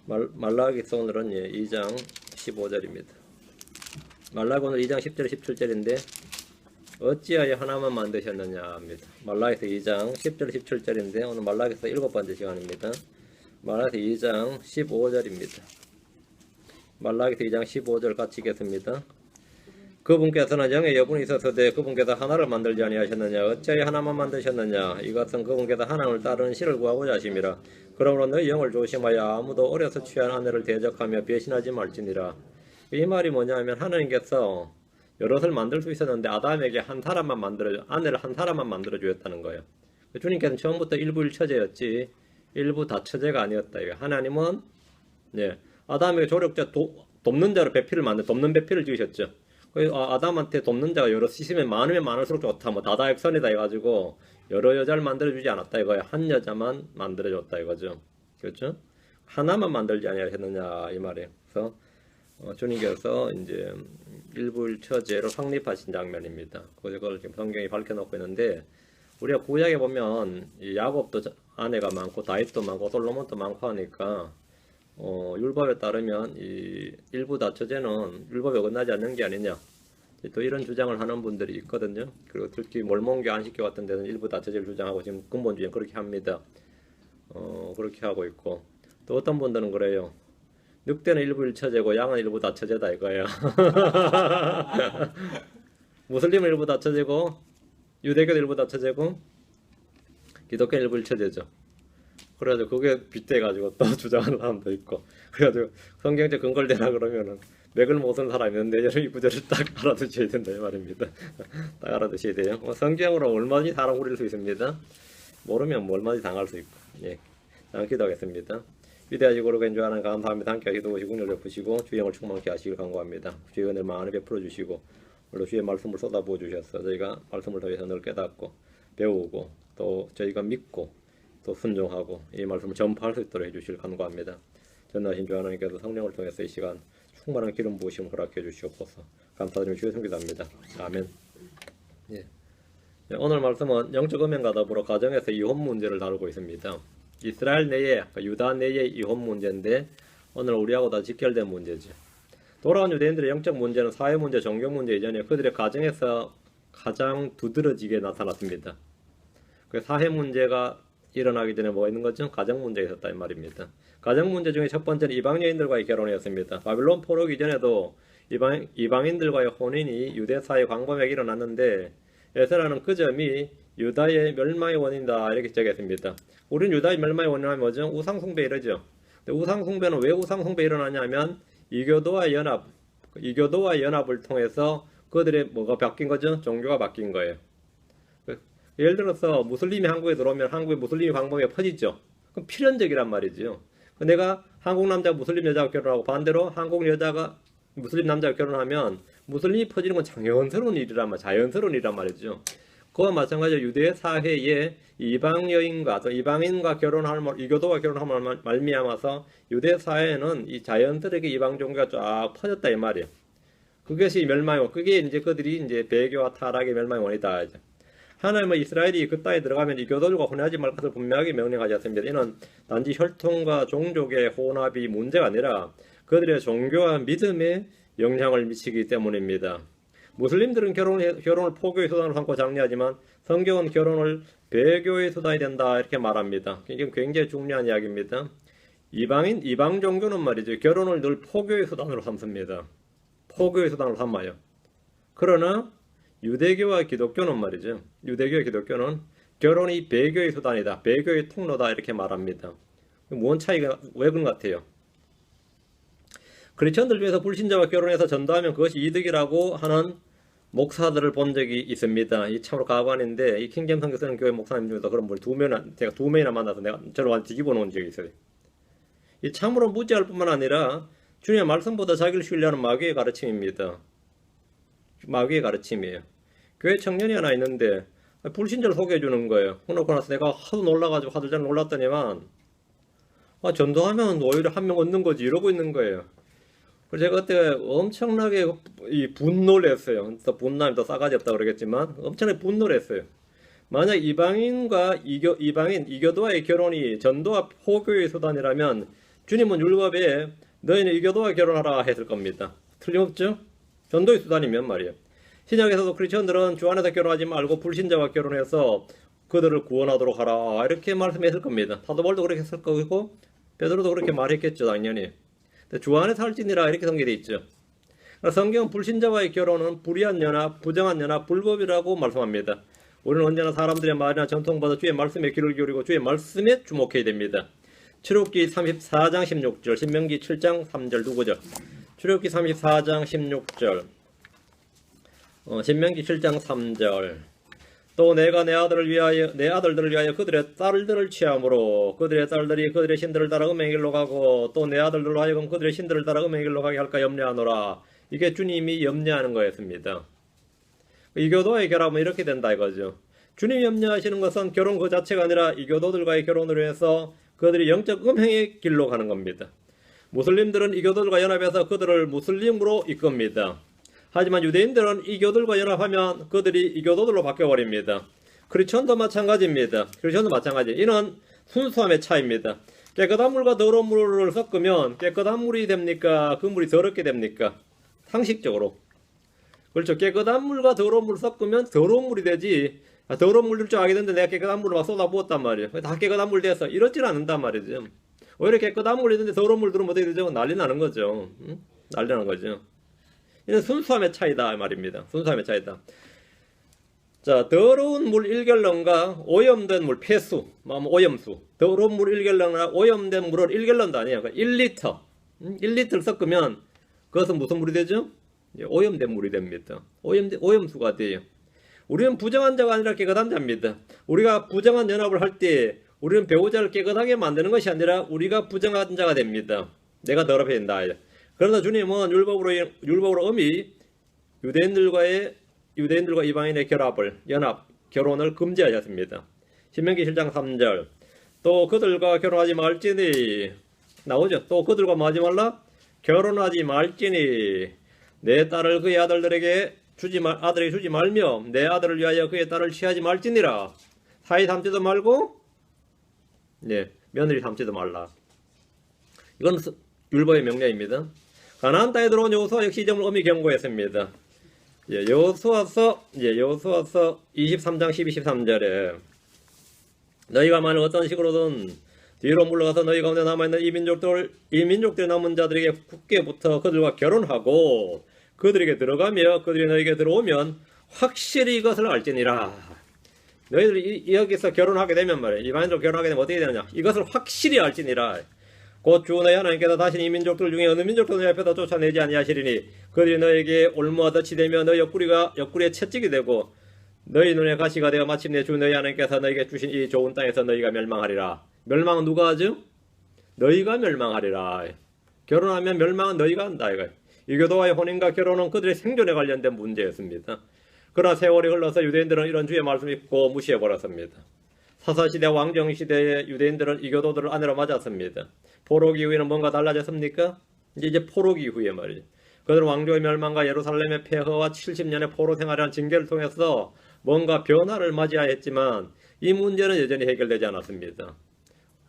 말라기서 오늘은 2장 15절입니다. 말라기 오늘 2장 10절 17절인데 어찌하여 하나만 만드셨느냐 합니다. 말라기서 2장 10절 17절인데 오늘 말라기서 7번째 시간입니다. 말라기서 2장 15절입니다. 말라기서 2장 15절 같이 읽겠습니다. 그분께서는 영의 여분이 있어서되 그분께서 하나를 만들지 아니하셨느냐. 어찌하여 하나만 만드셨느냐. 이것은 그분께서 하나님을 따르는 실을 구하고자 하심이라. 그러므로 너희 영을 조심하여 아무도 어려서 취한 아내를 대적하며 배신하지 말지니라. 이 말이 뭐냐면 하나님께서 여럿을 만들 수 있었는데 아담에게 아내를 한 사람만 만들어 주었다는 거예요. 주님께서는 처음부터 일부 일처제였지 일부 다처제가 아니었다. 하나님은 아담에게 조력자 돕는 자로 돕는 배필을 지으셨죠. 아담한테 돕는 자가 여럿 있으면 많으면 많을수록 좋다. 다다익선이다 해가지고 여러 여자를 만들어주지 않았다 이거야. 한 여자만 만들어줬다 이거죠. 그렇죠? 하나만 만들지 아니하셨느냐 이 말이에요. 그래서 주님께서 이제 일부일처제로 확립하신 장면입니다. 그걸 지금 성경이 밝혀놓고 있는데 우리가 구약에 보면 야곱도 아내가 많고 다윗도 많고 솔로몬도 많고 하니까 율법에 따르면 이 일부 다처제는 율법에 어긋나지 않는 게 아니냐 또 이런 주장을 하는 분들이 있거든요. 그리고 특히 몰몬교 안식교 같은 데는 일부 다처제를 주장하고 지금 근본주의는 그렇게 합니다. 그렇게 하고 있고 또 어떤 분들은 그래요. 늑대는 일부 일처제고 양은 일부 다처제다 이거예요. 무슬림은 일부 다처제고 유대교는 일부 다처제고 기독교는 일부 일처제죠. 그래가지고 그게 빗대가지고 또 주장하는 사람도 있고 그래가지고 성경적 근거를 대라 그러면은 맥을 못 쓰는 사람이 있는데 이 구절을 딱 알아두셔야 된다 이 말입니다. 딱 알아두셔야 돼요. 성경으로 얼마든지 사람 우릴 수 있습니다. 모르면 얼마든지 당할 수 있고. 예, 기도하겠습니다. 위대하시고 거룩한 주 하나님 감사합니다. 함께 기도하시 국률 베푸시고 주의 영을 충만케 하시길 간구합니다. 주의 은혜를 많이 베풀어 주시고 오늘 주의 말씀을 쏟아부어 주셔서 저희가 말씀을 통해서 늘 깨닫고 배우고 또 저희가 믿고 또 순종하고 이 말씀을 전파할 수 있도록 해주시길 간구합니다. 전능하신 주 하나님께서 성령을 통해서 이 시간 충만한 기름 부으심을 허락해 주시옵소서. 감사드리며 주의 성기도합니다. 아멘. 예. 오늘 말씀은 영적 음행과 더불어 가정에서 이혼 문제를 다루고 있습니다. 이스라엘 내에 유다 내의 이혼 문제인데 오늘 우리하고 다 직결된 문제죠. 돌아온 유대인들의 영적 문제는 사회 문제, 종교 문제 이전에 그들의 가정에서 가장 두드러지게 나타났습니다. 그 사회 문제가 일어나기 전에 뭐가 있는 거죠? 가정 문제가 있었다 이 말입니다. 가정 문제 중에 첫 번째는 이방 여인들과의 결혼이었습니다. 바빌론 포로기 이전에도 이방인들과의 혼인이 유대 사회 광범위하게 일어났는데 에스라는 그 점이 유다의 멸망의 원인이다 이렇게 지적했습니다. 우리는 유다의 멸망의 원인은 뭐죠? 우상숭배 이러죠. 근데 우상숭배는 왜 우상숭배 일어나냐면 이교도와 연합을 통해서 그들의 뭐가 바뀐 거죠? 종교가 바뀐 거예요. 예를 들어서 무슬림이 한국에 들어오면 한국에 무슬림이 광범위하게 퍼지죠. 그럼 필연적이란 말이죠. 내가 한국 남자가 무슬림 여자와 결혼하고 반대로 한국 여자가 무슬림 남자와 결혼하면 무슬림이 퍼지는 건 자연스러운 일이란 말이죠. 그와 마찬가지로 유대 사회에 이방 여인과 또 이방인과 이교도와 결혼함을 말미암아서 유대 사회에는 이 자연스럽게 이방 종교가 쫙 퍼졌다 이 말이에요. 그것이 멸망의 그게 이제 그들이 이제 배교와 타락의 멸망의 원이다 이제. 하나님은 이스라엘이 그 땅에 들어가면 이교도들과 혼인하지 말 것을 분명하게 명령하셨습니다. 이는 단지 혈통과 종족의 혼합이 문제가 아니라 그들의 종교와 믿음에 영향을 미치기 때문입니다. 무슬림들은 결혼을 포교의 수단으로 삼고 장려하지만 성경은 결혼을 배교의 수단이 된다 이렇게 말합니다. 이게 굉장히 중요한 이야기입니다. 이방 종교는 말이죠. 결혼을 늘 포교의 수단으로 삼습니다. 포교의 수단으로 삼아요. 그러나 유대교와 기독교는 말이죠. 유대교와 기독교는 결혼이 배교의 수단이다. 배교의 통로다 이렇게 말합니다. 뭔 차이가 왜 그런 것 같아요? 크리스천들 중에서 불신자와 결혼해서 전도하면 그것이 이득이라고 하는 목사들을 본 적이 있습니다. 이 참으로 가관인데 이 킹잼 성경 쓰는 교회 목사님 중에서 그런 분 제가 두 명이나 만나서 내가 저를 완전 뒤집어 놓은 적이 있어요. 이 참으로 무지할 뿐만 아니라 주님의 말씀보다 자기를 신뢰하는 마귀의 가르침입니다. 마귀의 가르침이에요. 교회 청년이 하나 있는데 불신자를 소개해 주는 거예요. 그러고 나서 내가 하도 놀라가지고 하도 잘 놀랐더니만 전도하면 오히려 한 명 얻는 거지 이러고 있는 거예요. 그래서 제가 그때 엄청나게 분노를 했어요. 분노하면 더 싸가지 없다고 그러겠지만 엄청나게 분노를 했어요. 만약 이방인과 이교도와의 결혼이 전도와 포교의 수단이라면 주님은 율법에 너희는 이교도와 결혼하라 했을 겁니다. 틀림없죠? 전도의 수단이면 말이에요. 신약에서도 크리스천들은 주 안에서 결혼하지 말고 불신자와 결혼해서 그들을 구원하도록 하라 이렇게 말씀했을 겁니다. 사도 바울도 그렇게 했을 거고 베드로도 그렇게 말했겠죠, 당연히. 근데 주 안에서 할지니라 이렇게 성경에 있죠. 성경은 불신자와의 결혼은 불의한 연합, 부정한 연합, 불법이라고 말씀합니다. 우리는 언제나 사람들의 말이나 전통보다 주의 말씀에 귀를 기울이고 주의 말씀에 주목해야 됩니다. 출애굽기 34장 16절, 신명기 7장 3절 누구죠? 출애굽기 34장 16절, 신명기 7장 3절. 또 내가 내 아들들을 위하여 그들의 딸들을 취함으로 그들의 딸들이 그들의 신들을 따라 음행의 길로 가고 또 내 아들들로 하여금 그들의 신들을 따라 음행의 길로 가게 할까 염려하노라. 이게 주님이 염려하는 거였습니다. 이교도와의 결합은 이렇게 된다 이거죠. 주님이 염려하시는 것은 결혼 그 자체가 아니라 이교도들과의 결혼으로 해서 그들이 영적 음행의 길로 가는 겁니다. 무슬림들은 이교도들과 연합해서 그들을 무슬림으로 이끕니다. 하지만 유대인들은 이교도들과 연합하면 그들이 이교도들로 바뀌어버립니다. 크리스천도 마찬가지입니다. 크리스천도 마찬가지. 이는 순수함의 차이입니다. 깨끗한 물과 더러운 물을 섞으면 깨끗한 물이 됩니까? 그 물이 더럽게 됩니까? 상식적으로. 그렇죠. 깨끗한 물과 더러운 물을 섞으면 더러운 물이 되지. 더러운 물 줄 줄 알게 됐는데 내가 깨끗한 물을 막 쏟아부었단 말이에요. 다 깨끗한 물 돼서 이렇지는 않는단 말이죠. 오히려 깨끗한 물이 있는데 더러운 물 들으면 어떻게 되죠? 난리 나는 거죠. 응? 난리 나는 거죠. 이는 순수함의 차이다 말입니다. 순수함의 차이다. 자, 더러운 물 1갤런과 오염된 물 폐수, 오염수. 더러운 물 1갤런과 오염된 물을 1갤런도 아니에요. 1리터. 1리터를 섞으면 그것은 무슨 물이 되죠? 오염된 물이 됩니다. 오염수가 돼요. 우리는 부정한 자가 아니라 깨끗한 자입니다. 우리가 부정한 연합을 할 때 우리는 배우자를 깨끗하게 만드는 것이 아니라 우리가 부정한 자가 됩니다. 내가 더럽혀야 된다. 그러나 주님은 율법으로 엄히 유대인들과 이방인의 연합, 결혼을 금지하셨습니다. 신명기 7장 3절. 또 그들과 결혼하지 말지니 나오죠. 또 그들과 뭐 하지 말라? 결혼하지 말지니 내 딸을 그의 아들에게 주지 말며 내 아들을 위하여 그의 딸을 취하지 말지니라. 사이 삼지도 말고 며느리 삼지도 말라. 이건 율법의 명령입니다. 가나안 땅에 들어온 여호수아 역시 이 점을 엄히 경고했습니다. 여호수아서 23장 12, 13절에 너희가 만일 어떤 식으로든 뒤로 물러가서 너희 가운데 남아있는 이 민족들의 남은 자들에게 굳게 붙어 그들과 결혼하고 그들에게 들어가며 그들이 너희에게 들어오면 확실히 이것을 알지니라. 너희들이 여기서 결혼하게 되면 말이에요. 이방인으로 결혼하게 되면 어떻게 되느냐. 이것을 확실히 알지니라. 곧 주 너희 하나님께서 다시 이 민족들 중에 어느 민족도 너희 앞에서 쫓아내지 아니하시리니 그들이 너희에게 올무와 덫이 되며 너희 옆구리에 채찍이 되고 너희 눈에 가시가 되어 마침내 주 너희 하나님께서 너희에게 주신 이 좋은 땅에서 너희가 멸망하리라. 멸망은 누가 하죠? 너희가 멸망하리라. 결혼하면 멸망은 너희가 한다. 이교도와의 혼인과 결혼은 그들의 생존에 관련된 문제였습니다. 그러나 세월이 흘러서 유대인들은 이런 주의 말씀을 잊고 무시해버렸습니다. 사사시대 왕정시대의 유대인들은 이교도들을 아내로 맞았습니다. 포로기 이후에는 뭔가 달라졌습니까? 이제 포로기 이후에 말이죠. 그들은 왕조의 멸망과 예루살렘의 폐허와 70년의 포로 생활이라는 징계를 통해서 뭔가 변화를 맞이해야 했지만 이 문제는 여전히 해결되지 않았습니다.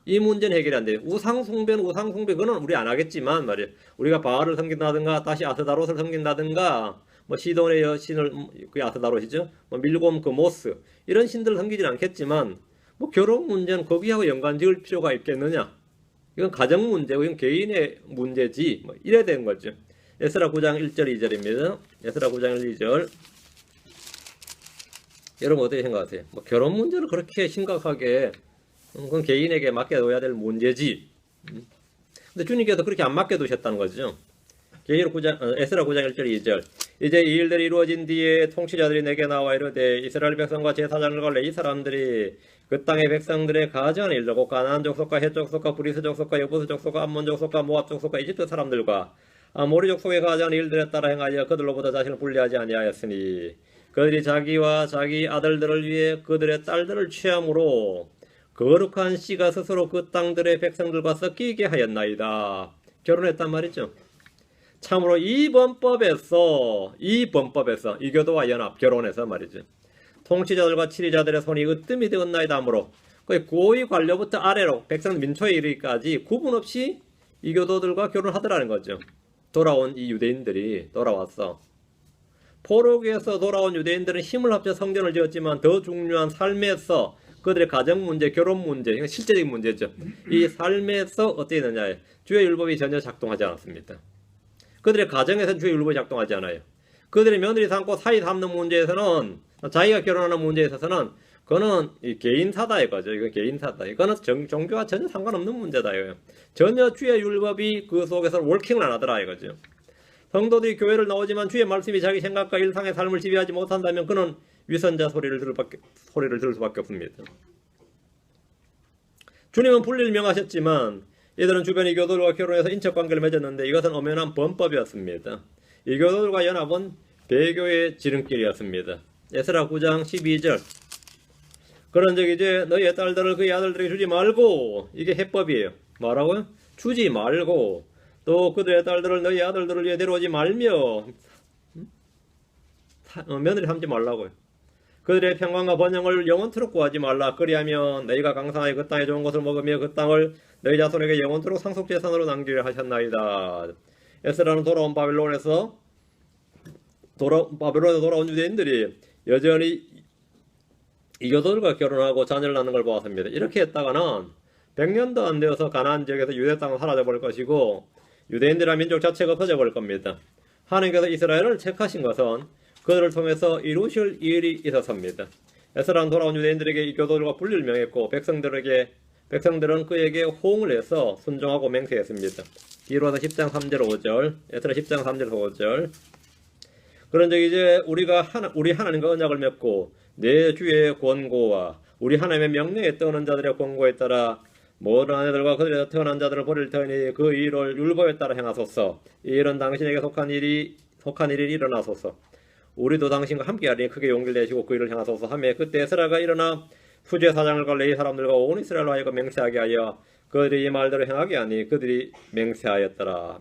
이 문제는 해결이 안 돼요. 우상숭배 그거는 우리 안 하겠지만 말이에요. 우리가 바알을 섬긴다든가 다시 아스다롯을 섬긴다든가 시돈의 여신을 그게 아스다롯이죠. 밀곰 그 모스 이런 신들을 섬기지는 않겠지만 결혼 문제는 거기하고 연관 지을 필요가 있겠느냐. 이건 가정 문제고 이건 개인의 문제지 이래야 되는 거죠. 에스라 9장 1절 2절입니다. 에스라 9장 1, 2절. 여러분 어떻게 생각하세요? 결혼 문제를 그렇게 심각하게 그건 개인에게 맡겨둬야 될 문제지. 근데 주님께서 그렇게 안 맡겨두셨다는 거죠. 에스라 9장 1절 2절. 이제 이 일들이 이루어진 뒤에 통치자들이 내게 나와 이르되 이스라엘 백성과 제사장을 갈래 이 사람들이 그 땅의 백성들의 가증한 일들 곧 가나안 족속과 헷 족속과 브리스 족속과 여부스 족속과 암몬 족속과 모압 족속과 이집트 사람들과 아모리 족속의 가증한 일들에 따라 행하여 그들로부터 자신을 분리하지 아니하였으니 그들이 자기와 자기 아들들을 위해 그들의 딸들을 취함으로 거룩한 씨가 스스로 그 땅들의 백성들과 섞이게 하였나이다. 결혼했단 말이죠. 참으로 이 범법에서 이교도와 연합 결혼해서 말이죠. 통치자들과 치리자들의 손이 으뜸이 되었나이다 하므로 거의 고위 관료부터 아래로 백성 민초에 이르기까지 구분 없이 이교도들과 결혼하더라는 거죠. 돌아온 이 유대인들이 돌아왔어. 포로기에서 돌아온 유대인들은 힘을 합쳐 성전을 지었지만 더 중요한 삶에서 그들의 가정 문제, 결혼 문제, 이건 실제적인 문제죠. 이 삶에서 어떻게 되느냐, 주의 율법이 전혀 작동하지 않았습니다. 그들의 가정에서는 주의 율법이 작동하지 않아요. 그들의 며느리 삼고 사이 삼는 문제에서는, 자기가 결혼하는 문제에 있어서는 그거는 개인사다 이거죠. 이건 개인사다. 이거는 종교와 전혀 상관없는 문제다 이거예요. 전혀 주의 율법이 그 속에서 월킹을 안 하더라 이거죠. 성도들이 교회를 나오지만 주의 말씀이 자기 생각과 일상의 삶을 지배하지 못한다면 그는 위선자 소리를 들을 수밖에 없습니다. 주님은 분리를 명하셨지만 이들은 주변 이교도들과 결혼해서 인척관계를 맺었는데 이것은 엄연한 범법이었습니다. 이교도들과 연합은 배교의 지름길이었습니다. 에스라 9장 12절. 그런즉 이제 너희의 딸들을 그의 아들들에게 주지 말고, 이게 해법이에요. 뭐라고요? 주지 말고 또 그들의 딸들을 너희 아들들을 위해 데려오지 말며 며느리 삼지 말라고요. 그들의 평강과 번영을 영원토록 구하지 말라. 그리하면 너희가 강상하여 그 땅에 좋은 것을 먹으며 그 땅을 너희 자손에게 영원토록 상속재산으로 남기려 하셨나이다. 에스라는 돌아온 바벨론에서 돌아온 유대인들이 여전히 이교도들과 결혼하고 자녀를 낳는 걸 보았습니다. 이렇게 했다가는 100년도 안 되어서 가나안 지역에서 유대 땅은 사라져버릴 것이고 유대인들의 민족 자체가 없어져버릴 겁니다. 하나님께서 이스라엘을 택하신 것은 그들을 통해서 이루실 일이 있었습니다. 에스라는 돌아온 유대인들에게 이교도들과 분리를 명했고 백성들은 그에게 호응을 해서 순종하고 맹세했습니다. 이로와서 10장 3절 5절, 에스라 10장 3절 5절. 그런즉 이제 우리 하나님과 언약을 맺고 내 주의 권고와 우리 하나님의 명령에 떠는 자들의 권고에 따라 모든 아내들과 그들에서 태어난 자들을 버릴 터이니 그 일을 율법에 따라 행하소서. 이 일은 당신에게 속한 일이 일어나소서. 우리도 당신과 함께하리니 크게 용기를 내시고 그 일을 행하소서 하며 그때 에스라가 일어나 후제 사장을 갈래 이 사람들과 온 이스라엘로 하여금 맹세하게 하여 그들이 이 말대로 행하게 하니 그들이 맹세하더라.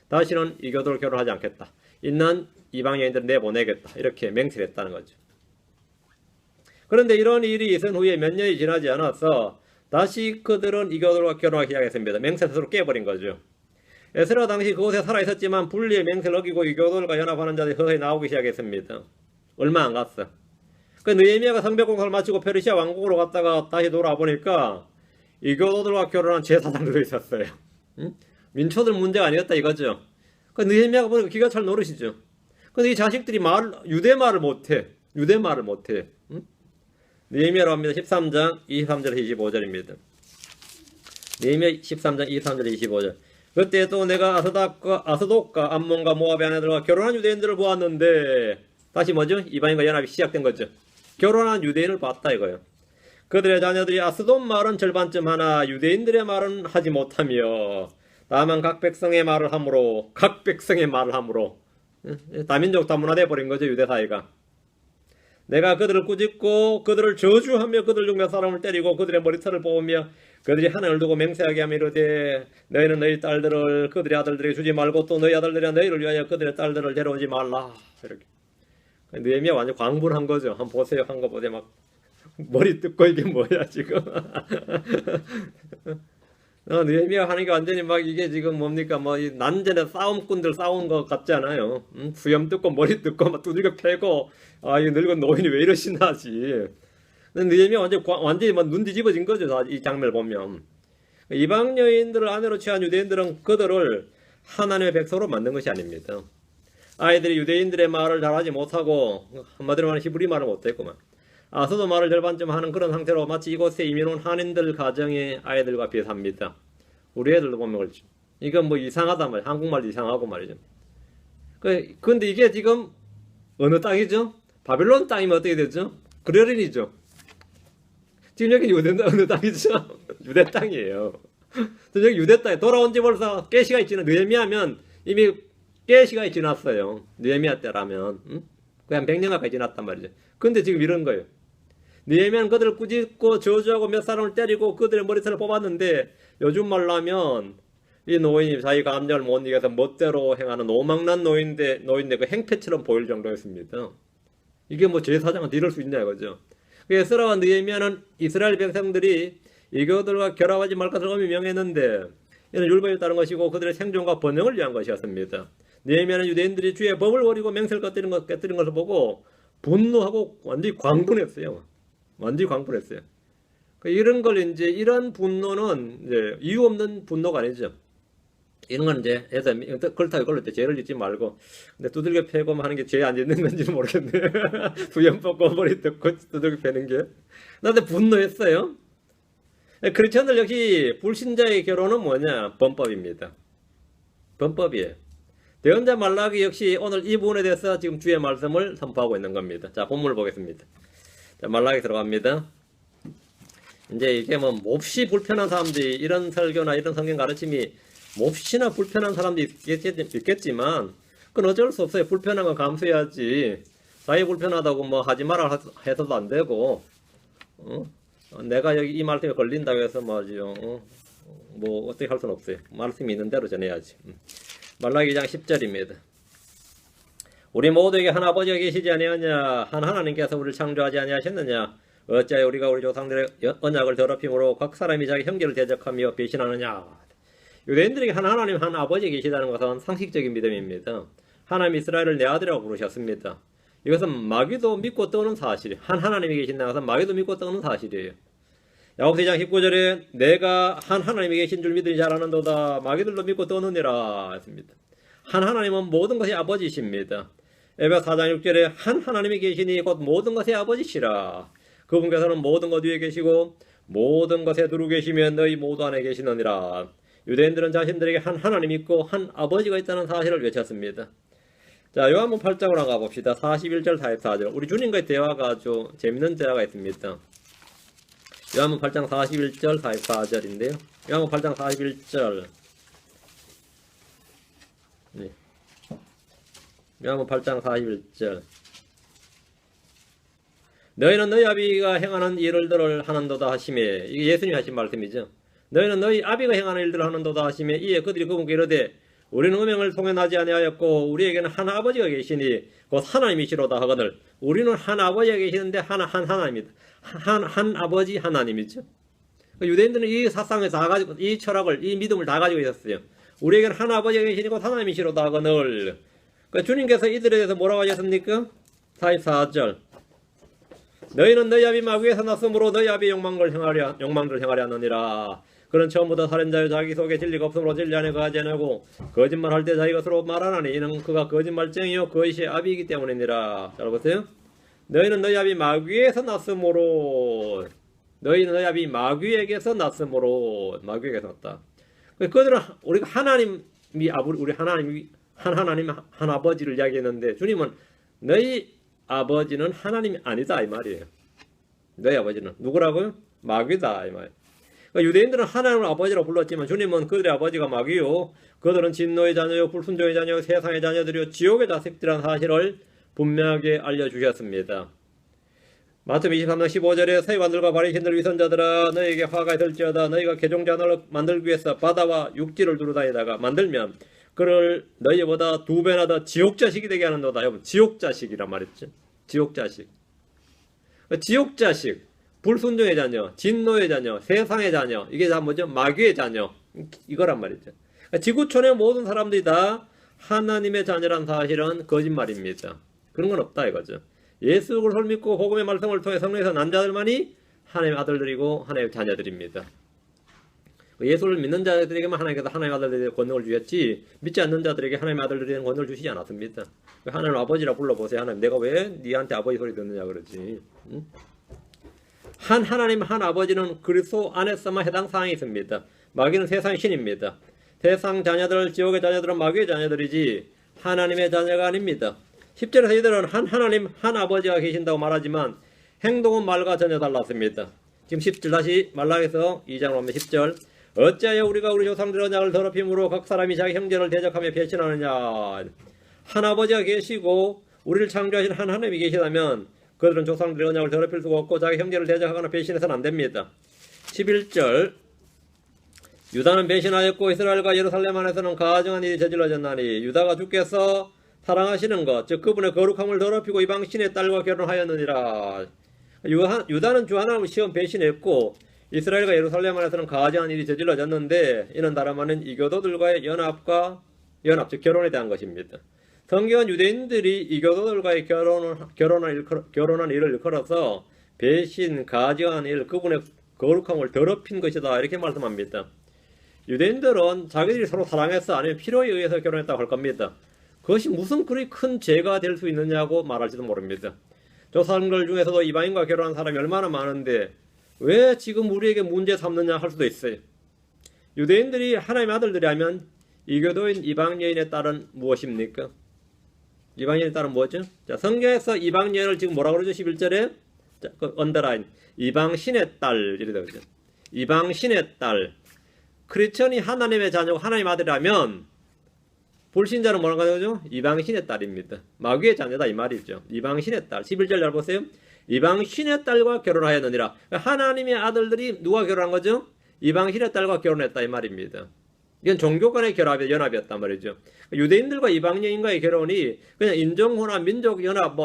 다시는 이교도를 결혼하지 않겠다. 있는 이방 여인들을 내보내겠다. 이렇게 맹세를 했다는 거죠. 그런데 이런 일이 있은 후에 몇 년이 지나지 않아서 다시 그들은 이교도들과 결혼하기 시작했습니다. 맹세 스스로 깨버린 거죠. 에스라 당시 그곳에 살아있었지만 분리의 맹세를 어기고 이교도들과 연합하는 자들이 서서히 나오기 시작했습니다. 얼마 안 갔어. 그 느헤미야가 성벽 공사를 마치고 페르시아 왕국으로 갔다가 다시 돌아보니까 이교도들과 결혼한 제사장들도 있었어요. 민초들 문제가 아니었다 이거죠. 그 느헤미야가 보니까 기가 찰 노릇이죠. 근데 이 자식들이 유대말을 못해. 느헤미야로 합니다. 13장 23절 25절입니다. 느헤미야 13장 23절 25절. 그때 또 내가 아스돗과 암몬과 모압의 아내들과 결혼한 유대인들을 보았는데 다시 뭐죠? 이방인과 연합이 시작된 거죠. 결혼한 유대인을 봤다 이거예요. 그들의 자녀들이 아스돗 말은 절반쯤 하나 유대인들의 말은 하지 못하며 다만 각 백성의 말을 함으로 다민족 다문화돼 버린 거죠. 유대 사회가. 내가 그들을 꾸짖고 그들을 저주하며 그들 중 몇 사람을 때리고 그들의 머리털을 뽑으며 그들이 하나님을 두고 맹세하게 하며 이르되 너희는 너희 딸들을 그들의 아들들에게 주지 말고 또 너희 아들들이 너희를 위하여 그들의 딸들을 데려오지 말라. 이렇게. 느헤미야 완전 광분한 거죠. 한번 보세요. 한 거 보세요. 막 머리 뜯고 이게 뭐야 지금. 느헤미야 하는 게 완전히 막 이게 지금 뭡니까 뭐 난전에 싸움꾼들 싸운 것 같지 않아요. 수염 뜯고 머리 뜯고 막 두들겨 패고 이 늙은 노인이 왜 이러시나 하지. 느헤미야 완전히 막 눈 뒤집어진 거죠. 이 장면을 보면. 이방 여인들을 아내로 취한 유대인들은 그들을 하나님의 백성으로 만든 것이 아닙니다. 아이들이 유대인들의 말을 잘하지 못하고 한마디로 말하면 히브리 말을 못했구만. 아스도 말을 절반쯤 하는 그런 상태로 마치 이곳에 이민 온 한인들 가정의 아이들과 비슷합니다. 우리 애들도 보면 그렇죠. 이건 뭐 이상하단 말이야. 한국말도 이상하고 말이죠. 근데 이게 지금 어느 땅이죠? 바벨론 땅이면 어떻게 되죠? 그레린이죠. 지금 여기 어느 땅이죠? 유대 땅이에요. 여기 유대 땅에 돌아온 지 벌써 꽤 시간이 지나. 느헤미야면 이미 꽤 시간이 지났어요. 느헤미야 때라면. 그냥 100년 가까이 지났단 말이죠. 근데 지금 이런 거예요. 느헤미야는 그들을 꾸짖고 저주하고 몇 사람을 때리고 그들의 머리털을 뽑았는데 요즘 말로 하면 이 노인이 자기 감정을 못 이겨서 멋대로 행하는 오망난 노인데 그 행패처럼 보일 정도였습니다. 이게 뭐 제사장한테 이럴 수 있냐 이거죠. 에스라와 느헤미야는 이스라엘 백성들이 이교들과 결합하지 말 것을 엄히 명했는데 이는 율법에 따른 것이고 그들의 생존과 번영을 위한 것이었습니다. 느헤미야는 유대인들이 주의 법을 버리고 맹세를 깨뜨린 것을 보고 분노하고 완전히 광분했어요. 완전히 광분했어요. 이런 걸 이제 이런 분노는 이제 이유 없는 분노가 아니죠. 이런 건 이제 해서 그렇다고 그럴 때 죄를 짓지 말고 근데 두들겨 패고 하는 게 죄 안 짓는 건지는 모르겠네. 부연 뽑고 머리 뜯고 두들겨 패는 게 나한테 분노했어요. 크리스천들 역시 불신자의 결혼은 뭐냐? 범법입니다. 범법이에요. 대언자 말라기 역시 오늘 이 부분에 대해서 지금 주의 말씀을 선포하고 있는 겁니다. 자, 본문을 보겠습니다. 자, 말라기 들어갑니다. 이제 이게 뭐 몹시 불편한 사람들이 이런 설교나 이런 성경 가르침이 몹시나 불편한 사람도 있겠지만 그건 어쩔 수 없어요. 불편한 건 감수해야지. 자기 불편하다고 뭐 하지 마라 해서도 안 되고 내가 여기 이 말씀에 걸린다고 해서 뭐죠. 뭐 어떻게 할 수는 없어요. 말씀이 있는 대로 전해야지. 말라기 2장 10절입니다. 우리 모두에게 한 아버지가 계시지 아니하냐? 한 하나님께서 우리를 창조하지 아니하셨느냐? 어찌하여 우리가 우리 조상들의 언약을 더럽힘으로 각 사람이 자기 형제를 대적하며 배신하느냐? 유대인들에게 한 하나님, 한 아버지 계시다는 것은 상식적인 믿음입니다. 하나님 이스라엘을 내 아들이라고 부르셨습니다. 이것은 마귀도 믿고 떠오는 사실이에요. 한 하나님이 계신다는 것은 마귀도 믿고 떠오는 사실이에요. 야고보서 2장 19절에 내가 한 하나님이 계신 줄 믿으니 잘하는도다 마귀들도 믿고 떠오느니라 했습니다. 한 하나님은 모든 것의 아버지십니다. 에베소 4장 6절에 한 하나님이 계시니 곧 모든 것의 아버지시라. 그분께서는 모든 것 위에 계시고 모든 것에 두루 계시면 너희 모두 안에 계시느니라. 유대인들은 자신들에게 한 하나님이 있고 한 아버지가 있다는 사실을 외쳤습니다. 자, 요한복음 8장으로 나가 봅시다. 41절 44절. 우리 주님과의 대화가 아주 재밌는 대화가 있습니다. 요한복음 8장 41절 44절인데요. 요한복음 8장 41절. 네. 요한복음 8장 41절. 너희는 너희 아비가 행하는 일들을 하는도다 하시매. 이게 예수님이 하신 말씀이죠. 너희는 너희 아비가 행하는 일들을 하는도다 하시매 이에 그들이 그분께 이르되 우리는 음행을 통해나지 아니하였고 우리에게는 한 아버지가 계시니 곧 하나님이시로다 하거늘. 우리는 한 아버지가 계시는데 한 하나님이다. 한 아버지 하나님이죠. 유대인들은 이 사상을 다 가지고 이 철학을 이 믿음을 다 가지고 있었어요. 우리에게는 한 아버지가 계시니 곧 하나님이시로다 하거늘. 주님께서 이들에 대해서 뭐라고 하셨습니까? 44절. 너희는 너희 아비 마귀에서 났으므로 너희 아비의 욕망을 행하려 하느니라. 그는 처음부터 살인자여 자기 속에 진리가 없으므로 진리 안에 거하지 아니하고 거짓말할 때 자기 것으로 말하나니 이는 그가 거짓말쟁이요 그것이 아비이기 때문이니라. 잘 보세요. 너희는 너희 아비 마귀에서 났으므로 너희는 너희 아비 마귀에게서 났으므로 마귀에게서 났다. 그들은 우리가 하나님이 우리 하나님이 한 아버지를 이야기했는데 주님은 너희 아버지는 하나님이 아니다 이 말이에요. 너희 아버지는 누구라고요? 마귀다 이 말. 유대인들은 하나님을 아버지라고 불렀지만 주님은 그들의 아버지가 마귀요 그들은 진노의 자녀요 불순종의 자녀요 세상의 자녀들이요 지옥의 자식들이라는 사실을 분명하게 알려주셨습니다. 마태복음 23장 15절에 서기관들과 바리새인들 위선자들아 너희에게 화가 있을지어다 너희가 개종자를 만들기 위해서 바다와 육지를 두루다니다가 만들면 그를 너희보다 2배나 더 지옥자식이 되게 하는도다. 여러분 지옥자식이란 말이죠. 지옥자식. 지옥자식 불순종의 자녀, 진노의 자녀, 세상의 자녀, 이게 다 뭐죠? 마귀의 자녀, 이거란 말이죠. 지구촌의 모든 사람들이 다 하나님의 자녀란 사실은 거짓말입니다. 그런 건 없다 이거죠. 예수 그리스도를 믿고 복음의 말씀을 통해 성령에서 난 자들만이 하나님의 아들들이고 하나님의 자녀들입니다. 예수를 믿는 자들에게만 하나님께서 하나님의 아들들에게 권능을 주셨지 믿지 않는 자들에게 하나님의 아들들에게 권능을 주시지 않았습니다. 하나님 아버지라 불러보세요. 하나님 내가 왜 니한테 아버지 소리 듣느냐 그러지. 응? 한 하나님 한 아버지는 그리스도 안에서만 해당 사항이 있습니다. 마귀는 세상의 신입니다. 세상 자녀들 지옥의 자녀들은 마귀의 자녀들이지 하나님의 자녀가 아닙니다. 10절에서 이들은 한 하나님 한 아버지가 계신다고 말하지만 행동은 말과 전혀 달랐습니다. 지금 10절 다시 말라기서 2장으로 오면 10절 어찌하여 우리가 우리 조상들의 언약을 더럽힘으로 각 사람이 자기 형제를 대적하며 배신하느냐. 한 아버지가 계시고 우리를 창조하신 한 하나님이 계시다면 그들은 조상들의 언약을 더럽힐 수가 없고 자기 형제를 대적하거나 배신해서는 안됩니다. 11절 유다는 배신하였고 이스라엘과 예루살렘 안에서는 가증한 일이 저질러졌나니 유다가 주께서 사랑하시는 것 즉 그분의 거룩함을 더럽히고 이방신의 딸과 결혼하였느니라. 유다는 주 하나님을 시험 배신했고 이스라엘과 예루살렘 안에서는 가증한 일이 저질러졌는데 이는 다름 아닌 이교도들과의 연합, 즉 결혼에 대한 것입니다. 성경은 유대인들이 이교도들과의 결혼한 일을 일컬어서 배신, 가증한 일, 그분의 거룩함을 더럽힌 것이다 이렇게 말씀합니다. 유대인들은 자기들이 서로 사랑해서 아니면 필요에 의해서 결혼했다고 할 겁니다. 그것이 무슨 그리 큰 죄가 될 수 있느냐고 말할지도 모릅니다. 조상들 중에서도 이방인과 결혼한 사람이 얼마나 많은데 왜 지금 우리에게 문제 삼느냐 할 수도 있어요. 유대인들이 하나님의 아들들이라면 이교도인 이방 여인의 딸은 무엇입니까? 이방 여인의 딸은 뭐죠? 자, 성경에서 이방 여인을 지금 뭐라고 그러죠? 11절에 자, 그 언더라인 이방 신의 딸 이래 되죠. 이방 신의 딸. 크리스천이 하나님의 자녀고 하나님의 아들이라면 불신자는 뭐라고 하죠? 이방신의 딸입니다. 마귀의 자녀다 이 말이죠. 이방신의 딸. 11절 잘 보세요. 이방신의 딸과 결혼하였느니라. 하나님의 아들들이 누가 결혼한 거죠? 이방신의 딸과 결혼했다 이 말입니다. 이건 종교 간의 연합이었단 말이죠. 유대인들과 이방여인과의 결혼이 그냥 인종혼합, 민족연합,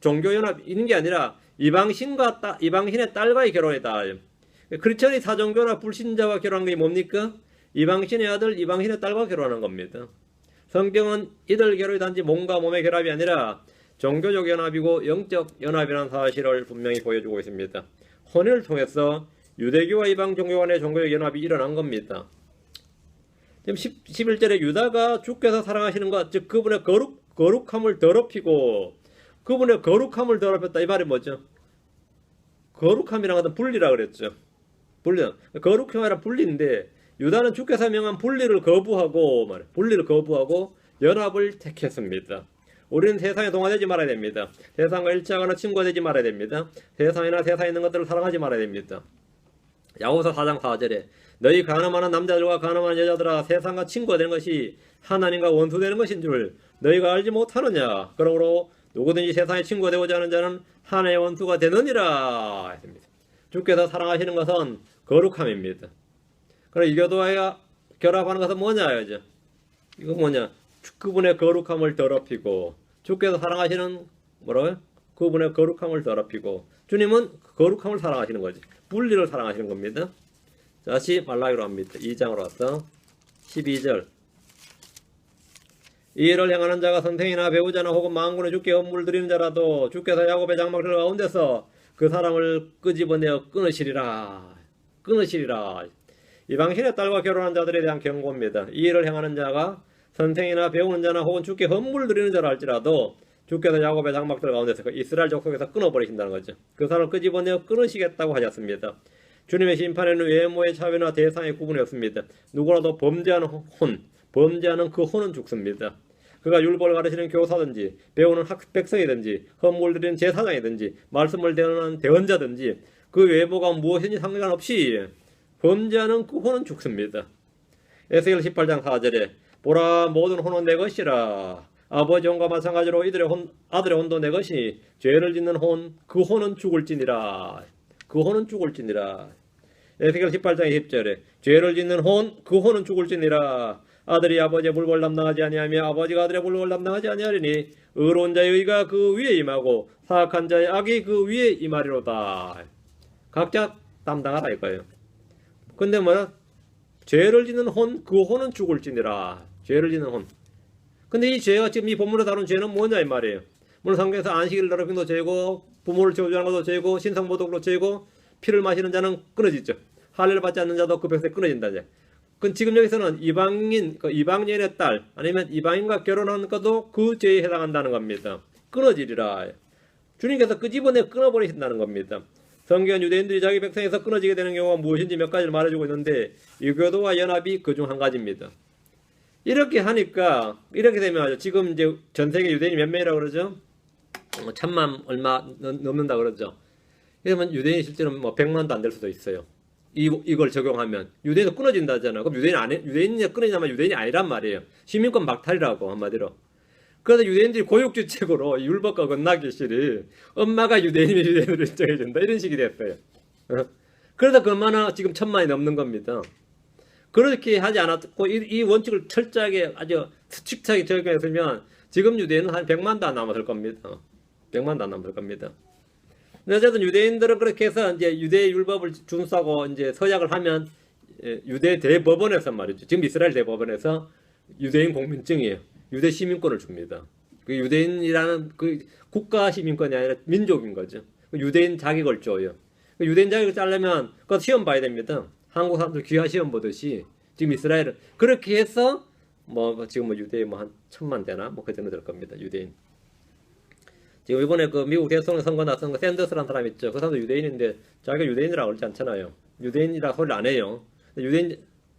종교연합 있는 게 아니라 이방신의 딸과의 결혼이다. 크리스천이 사종교나 불신자와 결혼한 게 뭡니까? 이방신의 아들, 이방신의 딸과 결혼하는 겁니다. 성경은 이들 결혼이 단지 몸과 몸의 결합이 아니라 종교적 연합이고 영적 연합이라는 사실을 분명히 보여주고 있습니다. 혼인을 통해서 유대교와 이방 종교 간의 종교적 연합이 일어난 겁니다. 지금 11절에 유다가 주께서 사랑하시는 것, 즉 그분의 거룩함을 더럽히고 그분의 거룩함을 더럽혔다. 이 말이 뭐죠? 거룩함이란 것은 분리라 그랬죠. 거룩함이 아니라 분리인데 유다는 주께서 명한 분리를 거부하고 연합을 택했습니다. 우리는 세상에 동화되지 말아야 됩니다. 세상과 일치하거나 친구가 되지 말아야 됩니다. 세상이나 세상에 있는 것들을 사랑하지 말아야 됩니다. 야고보서 4장 4절에 너희 간음하는 남자들과 간음하는 여자들아 세상과 친구가 되는 것이 하나님과 원수되는 것인 줄 너희가 알지 못하느냐. 그러므로 누구든지 세상의 친구가 되고자 하는 자는 하나님의 원수가 되느니라 했습니다. 주께서 사랑하시는 것은 거룩함입니다. 그럼 이교도와 결합하는 것은 뭐냐 이제 이거 뭐냐 그분의 거룩함을 더럽히고 주께서 사랑하시는 뭐라고요? 그분의 거룩함을 더럽히고 주님은 거룩함을 사랑하시는 거지 분리를 사랑하시는 겁니다. 다시 말라기로 합니다. 2장으로 와서 12절 이 일을 행하는 자가 선생이나 배우자나 혹은 만군의 주께 헌물 드리는 자라도 주께서 야곱의 장막들 가운데서 그 사람을 끄집어내어 끊으시리라. 이방신의 딸과 결혼한 자들에 대한 경고입니다. 이 일을 행하는 자가 선생이나 배우는 자나 혹은 주께 헌물 드리는 자라 할지라도 주께서 야곱의 장막들 가운데서 그 이스라엘 족속에서 끊어버리신다는 거죠. 그 사람을 끄집어내어 끊으시겠다고 하셨습니다. 주님의 심판에는 외모의 차별이나 대상의 구분이 없습니다. 누구라도 범죄하는 그 혼은 죽습니다. 그가 율법을 가르치는 교사든지 배우는 백성이든지 헌물 드리는 제사장이든지 말씀을 대하는 대언자든지 그 외모가 무엇인지 상관없이 범죄하는 그 혼은 죽습니다. 에스겔 18장 4절에 보라 모든 혼은 내 것이라 아버지 혼과 마찬가지로 아들의 혼도 내 것이 죄를 짓는 혼 그 혼은 죽을지니라. 에스겔 18장 20절에 죄를 짓는 혼 그 혼은 죽을지니라. 아들이 아버지의 물벌 담당하지 아니하며 아버지가 아들의 물벌 담당하지 아니하리니 의로운 자의 의가 그 위에 임하고 사악한 자의 악이 그 위에 임하리로다. 각자 담당하라 이거예요. 근데 뭐야? 죄를 짓는 혼 그 혼은 죽을지니라. 죄를 짓는 혼. 근데 이 죄가 지금 이 본문에 다룬 죄는 뭐냐 이 말이에요. 물론 성경에서 안식일을 더럽힌 것도 죄고 부모를 저주하는 것도 죄고 신성모독으로 죄고 피를 마시는 자는 끊어지죠. 할례를 받지 않는 자도 그 백성에 끊어진다. 그럼 지금 여기서는 이방인의 딸 아니면 이방인과 결혼한 것도 그 죄에 해당한다는 겁니다. 끊어지리라. 주님께서 끄집어내 끊어버리신다는 겁니다. 성경은 유대인들이 자기 백성에서 끊어지게 되는 경우가 무엇인지 몇 가지를 말해주고 있는데 유교도와 연합이 그 중 한 가지입니다. 이렇게 하니까 이렇게 되면 지금 이제 전 세계 유대인이 몇 명이라고 그러죠? 1000만 얼마 넘는다 그러죠. 그러면 유대인이 실제로 100만도 안 될 수도 있어요. 이걸 적용하면 유대인도 끊어진다잖아. 그럼 유대인이 끊어지냐면 유대인이 아니란 말이에요. 시민권 박탈이라고 한마디로. 그래서 유대인들이 고육주책으로 율법과 건나기실이 엄마가 유대인이면 유대인으로 인정해준다 이런 식이 됐어요. 그래서 그만한 지금 1000만이 넘는 겁니다. 그렇게 하지 않았고 이 원칙을 철저하게 아주 수칙하게 적용했으면 지금 유대인은 한 100만도 안 남았을 겁니다. 100만도 안 남았을 겁니다. 근데 어쨌든 유대인들은 그렇게 해서 이제 유대 율법을 준수하고 이제 서약을 하면 유대 대법원에서 말이죠. 지금 이스라엘 대법원에서 유대인 공민증이에요. 유대 시민권을 줍니다. 그 유대인이라는 그 국가 시민권이 아니라 민족인 거죠. 유대인 자격을 줘요. 유대인 자격을 따려면 그 시험 봐야 됩니다. 한국 사람들 귀화 시험 보듯이 지금 이스라엘은 그렇게 해서 뭐 지금 뭐 유대인 뭐 한 1,000만 되나 뭐 그 정도 될 겁니다. 유대인. 지금 이번에 그 미국 대통령 선거 나선 그 샌더스라는 사람 있죠. 그 사람도 유대인인데 자기가 유대인이라고 그러지 않잖아요. 유대인이라고 소리를 안 해요.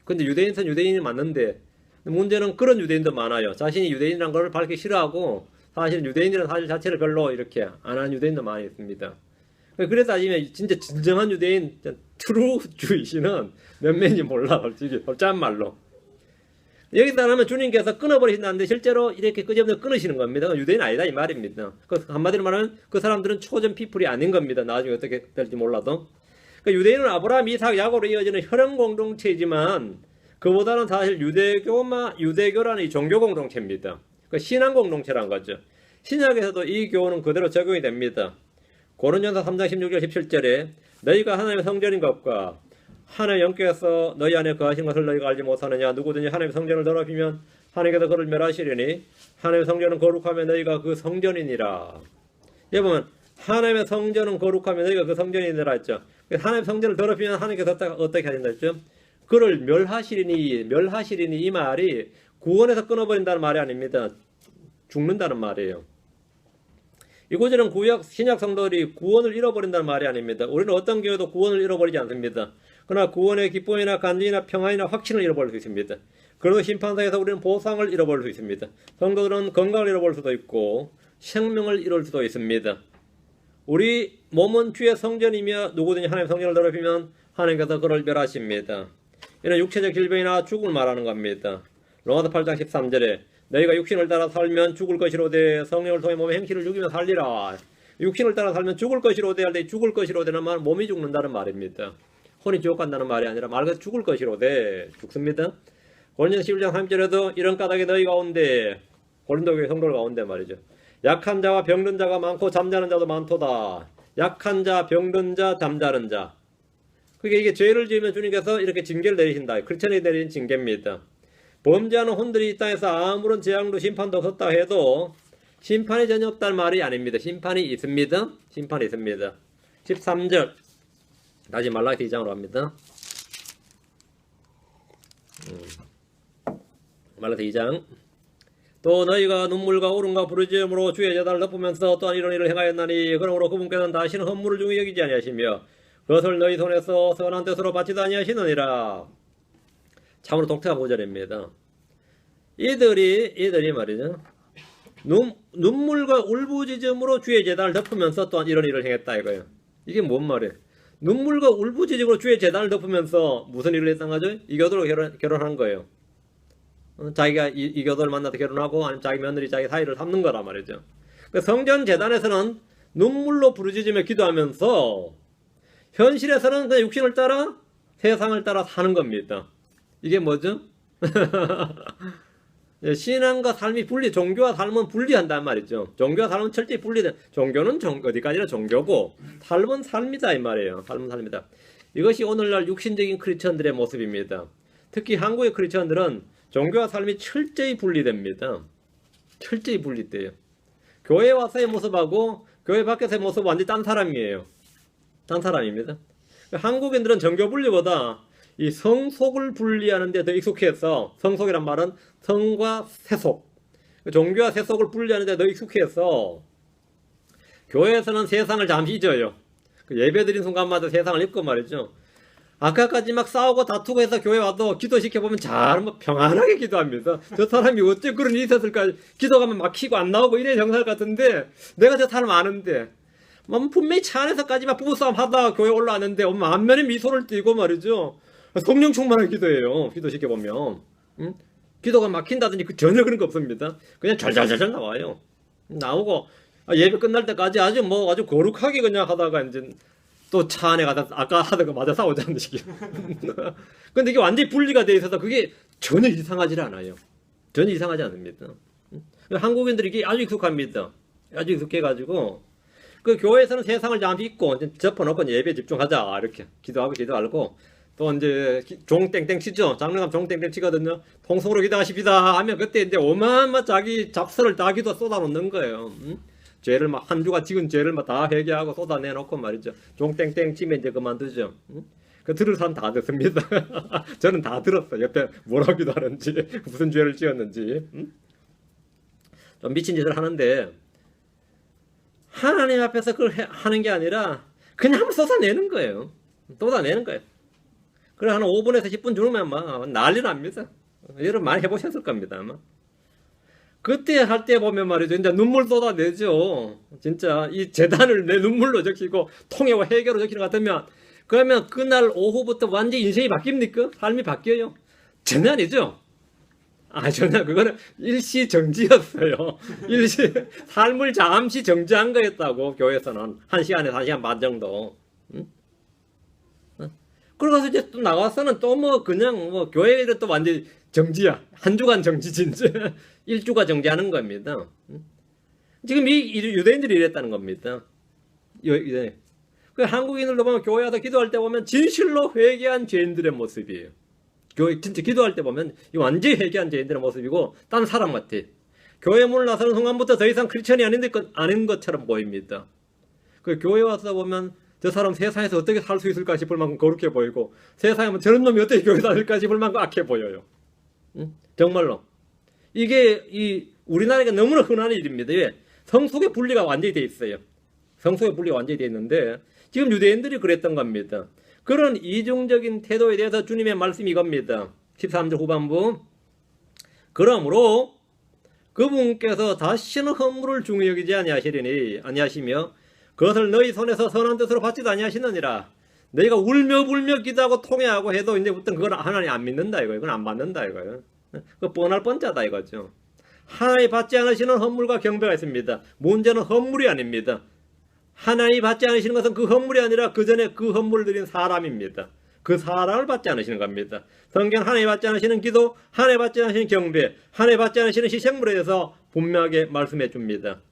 근데 유대인은 유대인이 맞는데 문제는 그런 유대인도 많아요. 자신이 유대인이라는 걸 밝기 싫어하고 사실 유대인이라는 사실 자체를 별로 이렇게 안 하는 유대인도 많이 있습니다. 그래서 따지면 진짜 진정한 유대인, 트루주의시는 몇 명인지 몰라, 솔직히. 짠 말로. 여기서 하면 주님께서 끊어버리신다는데 실제로 이렇게 끄집어서 끊으시는 겁니다. 유대인 아니다 이 말입니다. 한마디로 말하면 그 사람들은 초전 피플이 아닌 겁니다. 나중에 어떻게 될지 몰라도. 유대인은 아브라함, 이삭, 야곱으로 이어지는 혈연 공동체이지만 그보다는 사실 유대교라는 이 종교 공동체입니다. 신앙 공동체란 거죠. 신약에서도 이 교훈은 그대로 적용이 됩니다. 고린도전서 3장 16절 17절에 너희가 하나님의 성전인 것과 하나님의 영께서 너희 안에 거하신 것을 너희가 알지 못하느냐. 누구든지 하나님의 성전을 더럽히면 하나님께서 그를 멸하시리니 하나님의 성전은 거룩하면 너희가 그 성전이니라. 여기 보면 하나님의 성전은 거룩하면 너희가 그 성전이니라 했죠. 하나님의 성전을 더럽히면 하나님께서 어떻게 하신다 했죠? 그를 멸하시리니 이 말이 구원에서 끊어버린다는 말이 아닙니다. 죽는다는 말이에요. 이 구절은 신약 성도들이 구원을 잃어버린다는 말이 아닙니다. 우리는 어떤 경우에도 구원을 잃어버리지 않습니다. 그러나 구원의 기쁨이나 간증이나 평안이나 확신을 잃어버릴 수 있습니다. 그래도 심판상에서 우리는 보상을 잃어버릴 수 있습니다. 성도들은 건강을 잃어버릴 수도 있고 생명을 잃을 수도 있습니다. 우리 몸은 주의 성전이며 누구든지 하나님의 성전을 더럽히면 하나님께서 그를 멸하십니다. 이는 육체적 질병이나 죽음을 말하는 겁니다. 로마서 8장 13절에 너희가 육신을 따라 살면 죽을 것이로되 성령을 통해 몸의 행실을 죽이며 살리라. 육신을 따라 살면 죽을 것이로되 할 때 죽을 것이로되는 말은 몸이 죽는다는 말입니다. 혼이 지옥 간다는 말이 아니라 말 그대로 죽을 것이로되 죽습니다. 고린도전서 11장 3절에도 이런 까닭에 너희 가운데 고린도 교회 성도들 가운데 말이죠. 약한 자와 병든 자가 많고 잠자는 자도 많도다. 약한 자, 병든 자, 잠자는 자. 그게 이게 죄를 지으면 주님께서 이렇게 징계를 내리신다. 크리스천이 내린 징계입니다. 범죄하는 혼들이 이 땅에서 아무런 재앙도 심판도 없었다 해도 심판이 전혀 없다는 말이 아닙니다. 심판이 있습니다. 심판이 있습니다. 13절 다시 말라기 2장으로 갑니다. 말라기 2장 또 너희가 눈물과 울음과 부르짖음으로 주의 제단을 덮으면서 또한 이런 일을 행하였나니 그러므로 그분께서는 다시는 헌물을 중히 여기지 아니하시며 그것을 너희 손에서 선한 뜻으로 받지도 아니하시느니라. 참으로 독특한 구절입니다. 이들이 말이죠. 눈물과 울부짖음으로 주의 제단을 덮으면서 또한 이런 일을 행했다 이거예요. 이게 뭔 말이에요? 눈물과 울부짖음으로 주의 제단을 덮으면서 무슨 일을 했던 거죠? 이교도로 결혼한 거예요. 자기가 이교도를 만나서 결혼하고 아니면 자기 며느리 자기 사이를 삼는 거란 말이죠. 성전 제단에서는 눈물로 부르짖으며 기도하면서 현실에서는 그냥 육신을 따라 세상을 따라 사는 겁니다. 이게 뭐죠? 신앙과 삶이 종교와 삶은 분리한단 말이죠. 종교와 삶은 철저히 분리된. 종교는 어디까지나 종교고 삶은 삶이다 이 말이에요. 삶은 삶이다. 이것이 오늘날 육신적인 크리스천들의 모습입니다. 특히 한국의 크리스천들은 종교와 삶이 철저히 분리됩니다. 철저히 분리돼요. 교회 와서의 모습하고 교회 밖에서의 모습은 완전히 딴 사람이에요. 딴 사람입니다. 한국인들은 종교 분리보다 이 성속을 분리하는 데 더 익숙해서 성속이란 말은 성과 세속 종교와 세속을 분리하는 데 더 익숙해서 교회에서는 세상을 잠시 잊어요. 예배 드린 순간마다 세상을 잊고 말이죠. 아까까지 막 싸우고 다투고 해서 교회 와도 기도시켜보면 잘 평안하게 기도합니다. 저 사람이 어째 그런 일이 있었을까. 기도가면 막히고 안 나오고 이래 정살 같은데 내가 저 사람 아는데 분명히 차 안에서까지 막 부부싸움 하다가 교회 올라왔는데 안면에 미소를 띠고 말이죠. 성령 충만한 기도예요. 기도시켜보면 기도가 막힌다든지 전혀 그런 거 없습니다. 그냥 잘잘잘 나와요. 나오고 예배 끝날 때까지 아주 거룩하게 그냥 하다가 이제 또 차 안에 가다 아까 하던 거 맞아 싸우자는 식이에요. 근데 이게 완전히 분리가 돼 있어서 그게 전혀 이상하지 않아요. 전혀 이상하지 않습니다. 한국인들이 이게 아주 익숙합니다. 아주 익숙해가지고 그 교회에서는 세상을 잠시 잊고 이제 접어놓고 이제 예배에 집중하자 이렇게 기도하고 또 이제 종 땡땡 치죠. 장로감 종 땡땡 치거든요. 통성으로 기도하십시다 하면 그때 이제 어마어마 자기 잡설을 다 기도 쏟아놓는 거예요. 죄를 막 한 주가 지은 죄를 막 다 회개하고 쏟아내놓고 말이죠. 종 땡땡 치면 이제 그만두죠. 그 들을 사람 다 듣습니다. 저는 다 들었어요. 옆에 뭐라고 기도하는지 무슨 죄를 지었는지. 좀 미친 짓을 하는데 하나님 앞에서 그걸 하는 게 아니라 그냥 한번 쏟아내는 거예요. 쏟아내는 거예요. 그래 한 5분에서 10분 주면 막 난리 납니다. 여러분 많이 해보셨을 겁니다. 아마. 그때 할 때 보면 말이죠. 이제 눈물 쏟아내죠. 진짜 이 재단을 내 눈물로 적히고 통해와 해결로 적히는 것 같으면 그러면 그날 오후부터 완전히 인생이 바뀝니까? 삶이 바뀌어요? 전혀 아니죠. 전혀 그거는 일시정지였어요. 삶을 잠시 정지한 거였다고 교회에서는 1시간에서 1시간 반 정도. 그러고서 이제 또 나가서는 또 뭐 그냥 뭐 교회를 또 완전히 정지야. 한 주간 정지 진짜 1주가 정지하는 겁니다. 지금 이 유대인들이 이랬다는 겁니다. 그 한국인들도 보면 교회 와서 기도할 때 보면 진실로 회개한 죄인들의 모습이에요. 교회 진짜 기도할 때 보면 완전히 회개한 죄인들의 모습이고 딴 사람 같아. 교회 문을 나서는 순간부터 더 이상 크리스천이 아닌 것처럼 보입니다. 그 교회 와서 보면 저 사람 세상에서 어떻게 살 수 있을까 싶을 만큼 거룩해 보이고 세상에 저런 놈이 어떻게 교회 다닐까 싶을 만큼 악해 보여요. 정말로. 이게 우리나라가 너무나 흔한 일입니다. 왜? 성속의 분리가 완전히 돼 있어요. 성속의 분리가 완전히 돼 있는데 지금 유대인들이 그랬던 겁니다. 그런 이중적인 태도에 대해서 주님의 말씀이 이겁니다. 13절 후반부. 그러므로 그분께서 다시는 허물을 중히 여기지 아니하시며 그것을 너희 손에서 선한 뜻으로 받지도 아니하시느니라. 너희가 울며 불며 기도하고 통회하고 해도 이제부터 그건 하나님 안 믿는다 이거예요. 그건 안 받는다 이거예요. 그 뻔할 뻔짜다 이거죠. 하나님 받지 않으시는 헌물과 경배가 있습니다. 문제는 헌물이 아닙니다. 하나님 받지 않으시는 것은 그 헌물이 아니라 그 전에 그 헌물을 드린 사람입니다. 그 사람을 받지 않으시는 겁니다. 성경 하나님 받지 않으시는 기도, 하나님 받지 않으시는 경배, 하나님 받지 않으시는 희생물에 대해서 분명하게 말씀해 줍니다.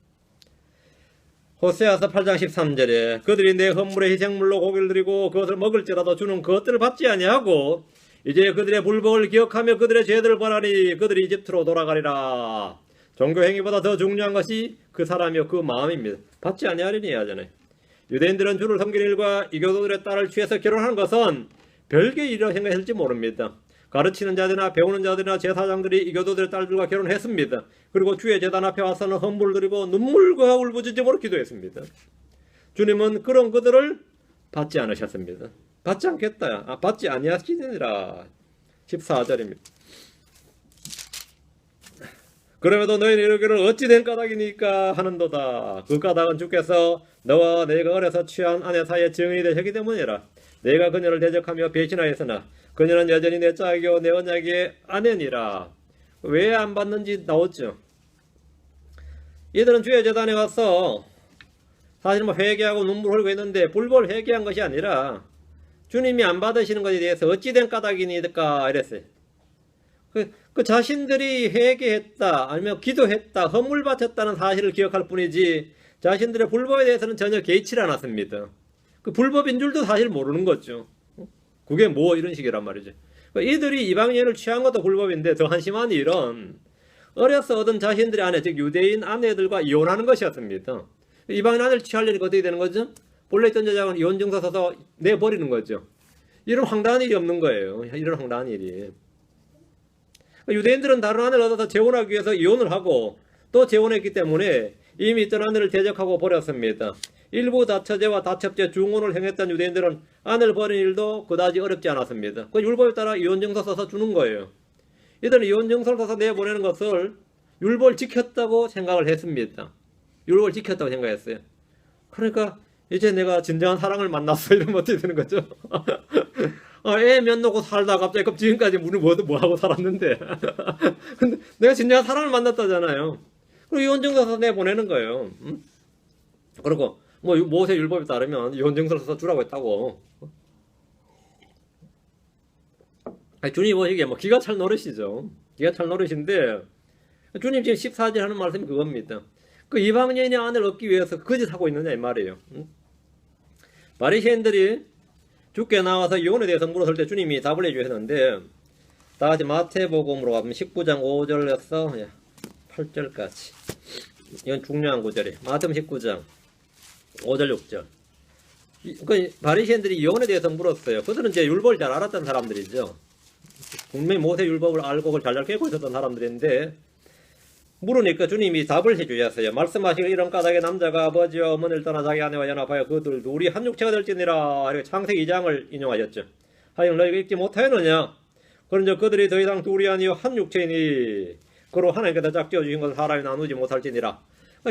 호세아서 8장 13절에 그들이 내 헌물의 희생물로 고기를 드리고 그것을 먹을지라도 주는 그것들을 받지 아니하고 이제 그들의 불법을 기억하며 그들의 죄들을 벌하니 그들이 이집트로 돌아가리라. 종교 행위보다 더 중요한 것이 그 사람이요 그 마음입니다. 받지 아니하리니 하잖아요. 유대인들은 주를 섬기는 일과 이교도들의 딸을 취해서 결혼하는 것은 별개의 일이라고 생각했을지 모릅니다. 가르치는 자들이나 배우는 자들이나 제사장들이 이교도들의 딸들과 결혼했습니다. 그리고 주의 제단 앞에 와서는 헌물을 드리고 눈물과 울부짖음으로 기도했습니다. 주님은 그런 그들을 받지 않으셨습니다. 받지 않겠다. 받지 아니하시니라. 14절입니다. 그럼에도 너희는 이르기를 어찌 된 까닭이니까 하는도다. 그 까닭은 주께서 너와 내가 어려서 취한 아내 사이에 증인이 되셨기 때문이라. 내가 그녀를 대적하며 배신하였으나 그녀는 여전히 내 짝이요 내 언약의 아내니라. 왜 안 받는지 나오죠. 이들은 주의 제단에 와서 사실 뭐 회개하고 눈물 흘리고 했는데 불법을 회개한 것이 아니라 주님이 안 받으시는 것에 대해서 어찌 된 까닭이니까 이랬어요. 그 자신들이 회개했다 아니면 기도했다 헌물 바쳤다는 사실을 기억할 뿐이지 자신들의 불법에 대해서는 전혀 개의치 않았습니다. 그 불법인 줄도 사실 모르는 거죠. 그게 뭐 이런 식이란 말이죠. 이들이 이방인을 취한 것도 불법인데 더 한심한 일은 어려서 얻은 자신들의 아내 즉 유대인 아내들과 이혼하는 것이었습니다. 이방인 아내를 취하려니까 어떻게 되는 거죠? 본래 있던 여자는 이혼 증서 써서 내버리는 거죠. 이런 황당한 일이 없는 거예요. 이런 황당한 일이. 유대인들은 다른 아내를 얻어서 재혼하기 위해서 이혼을 하고 또 재혼했기 때문에 이미 있던 아내를 대적하고 버렸습니다. 일부 다처제와 다첩제 중혼을 행했던 유대인들은 아내를 버린 일도 그다지 어렵지 않았습니다. 그 율법에 따라 이혼증서 써서 주는 거예요. 이들은 이혼증서를 써서 내보내는 것을 율법을 지켰다고 생각을 했습니다. 율법을 지켰다고 생각했어요. 그러니까 이제 내가 진정한 사랑을 만났어 이러면 어떻게 되는 거죠? 애 면 놓고 살다가 갑자기 지금까지 우리 뭐 하고 살았는데 근데 내가 진정한 사랑을 만났다잖아요. 그리고 이혼증서 써서 내보내는 거예요. 그리고 뭐 모세 율법에 따르면 이혼증서를 써서 주라고 했다고. 주님 보시기에 뭐 기가 찰 노릇이죠. 기가 찰 노릇인데 주님 지금 14절 하는 말씀이 그겁니다. 그 이방 여인의 아내를 얻기 위해서 거짓하고 있느냐 이 말이에요. 바리새인들이 주께 나와서 이혼에 대해서 물었을 때 주님이 답을 해주셨는데, 다 같이 마태복음으로 가면 19장 5절에서 8절까지. 이건 중요한 구절이에요. 마태복음 19장 5절 6절. 그 바리새인들이 이혼에 대해서 물었어요. 그들은 이제 율법을 잘 알았던 사람들이죠. 분명히 모세 율법을 알고 그걸 잘 깨고 있었던 사람들인데, 물으니까 주님이 답을 해주셨어요. 말씀하시기를 이런 까닭에 남자가 아버지와 어머니를 떠나 자기 아내와 연합하여 그들 둘이 한 육체가 될지니라. 이렇게 창세기 2장을 인용하셨죠. 하여 너희가 읽지 못하였느냐? 그런즉 그들이 더 이상 둘이 아니요 한 육체이니 그로 하나님께서 짝지어 주신 것을 사람이 나누지 못할지니라.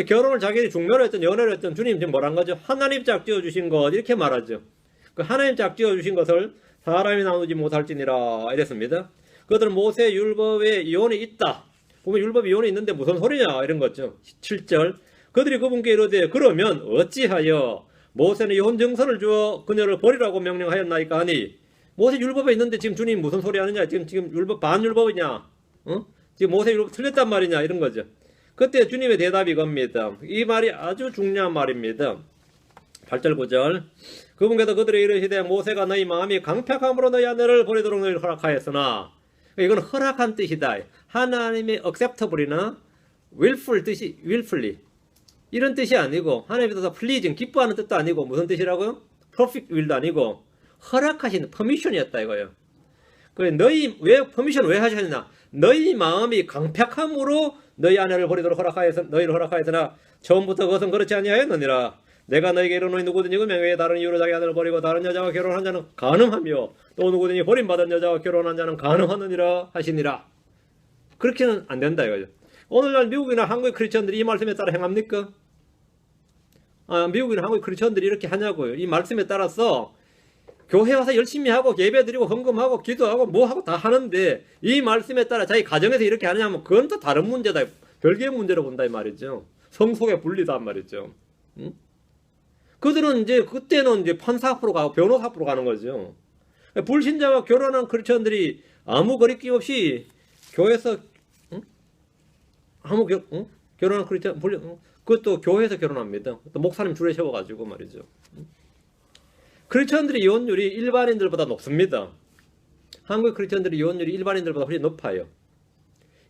결혼을 자기들이 중매로 했던 연애를 했던 주님 지금 뭐란 거죠? 하나님 짝지어 주신 것 이렇게 말하죠. 그 하나님 짝지어 주신 것을 사람이 나누지 못할지니라 이랬습니다. 그들은 모세 율법에 이혼이 있다. 보면 율법에 이혼이 있는데 무슨 소리냐 이런 거죠. 7절. 그들이 그분께 이르되 그러면 어찌하여 모세는 이혼 정선을 주어 그녀를 버리라고 명령하였나이까 하니, 모세 율법에 있는데 지금 주님 무슨 소리 하느냐, 지금 율법 반율법이냐, 지금 모세 율법 틀렸단 말이냐 이런 거죠. 그때 주님의 대답이 이겁니다. 이 말이 아주 중요한 말입니다. 8절 9절. 그분께서 그들의 이르시되 모세가 너희 마음이 강팍함으로 너희 아내를 버리도록 너희를 허락하였으나, 이건 허락한 뜻이다. 하나님의 acceptable이나 willful 뜻이 willfully 이런 뜻이 아니고, 하나님께서 pleasing 기뻐하는 뜻도 아니고, 무슨 뜻이라고요? perfect will도 아니고 허락하신 permission이었다 이거예요. 너희 왜 permission 왜 하셨냐? 너희 마음이 강팍함으로 너희 아내를 버리도록 너희를 허락하였으나 처음부터 그것은 그렇지 아니하였느니라. 내가 너희에게 이르노니 누구든지 그 명예에 다른 이유로 자기 아내를 버리고 다른 여자와 결혼한 자는 가늠하며 또 누구든지 버림받은 여자와 결혼한 자는 가늠하느니라 하시니라. 그렇게는 안 된다 이거죠. 오늘날 미국이나 한국의 크리스천들이 이 말씀에 따라 행합니까? 미국이나 한국의 크리스천들이 이렇게 하냐고요. 이 말씀에 따라서 교회 와서 열심히 하고 예배드리고 헌금하고 기도하고 뭐하고 다 하는데, 이 말씀에 따라 자기 가정에서 이렇게 하느냐면 그건 또 다른 문제다. 별개의 문제로 본다 이 말이죠. 성속의 분리다 말이죠. 그들은 이제 그때는 이제 판사 앞으로 가고 변호사 앞으로 가는 거죠. 불신자와 결혼한 크리스천들이 아무 거리낌 없이 교회에서 결혼한 크리스천 그것도 교회에서 결혼합니다. 또 목사님 줄에 세워가지고 말이죠. 크리스천들의 이혼율이 일반인들보다 높습니다. 한국 크리스천들의 이혼율이 일반인들보다 훨씬 높아요.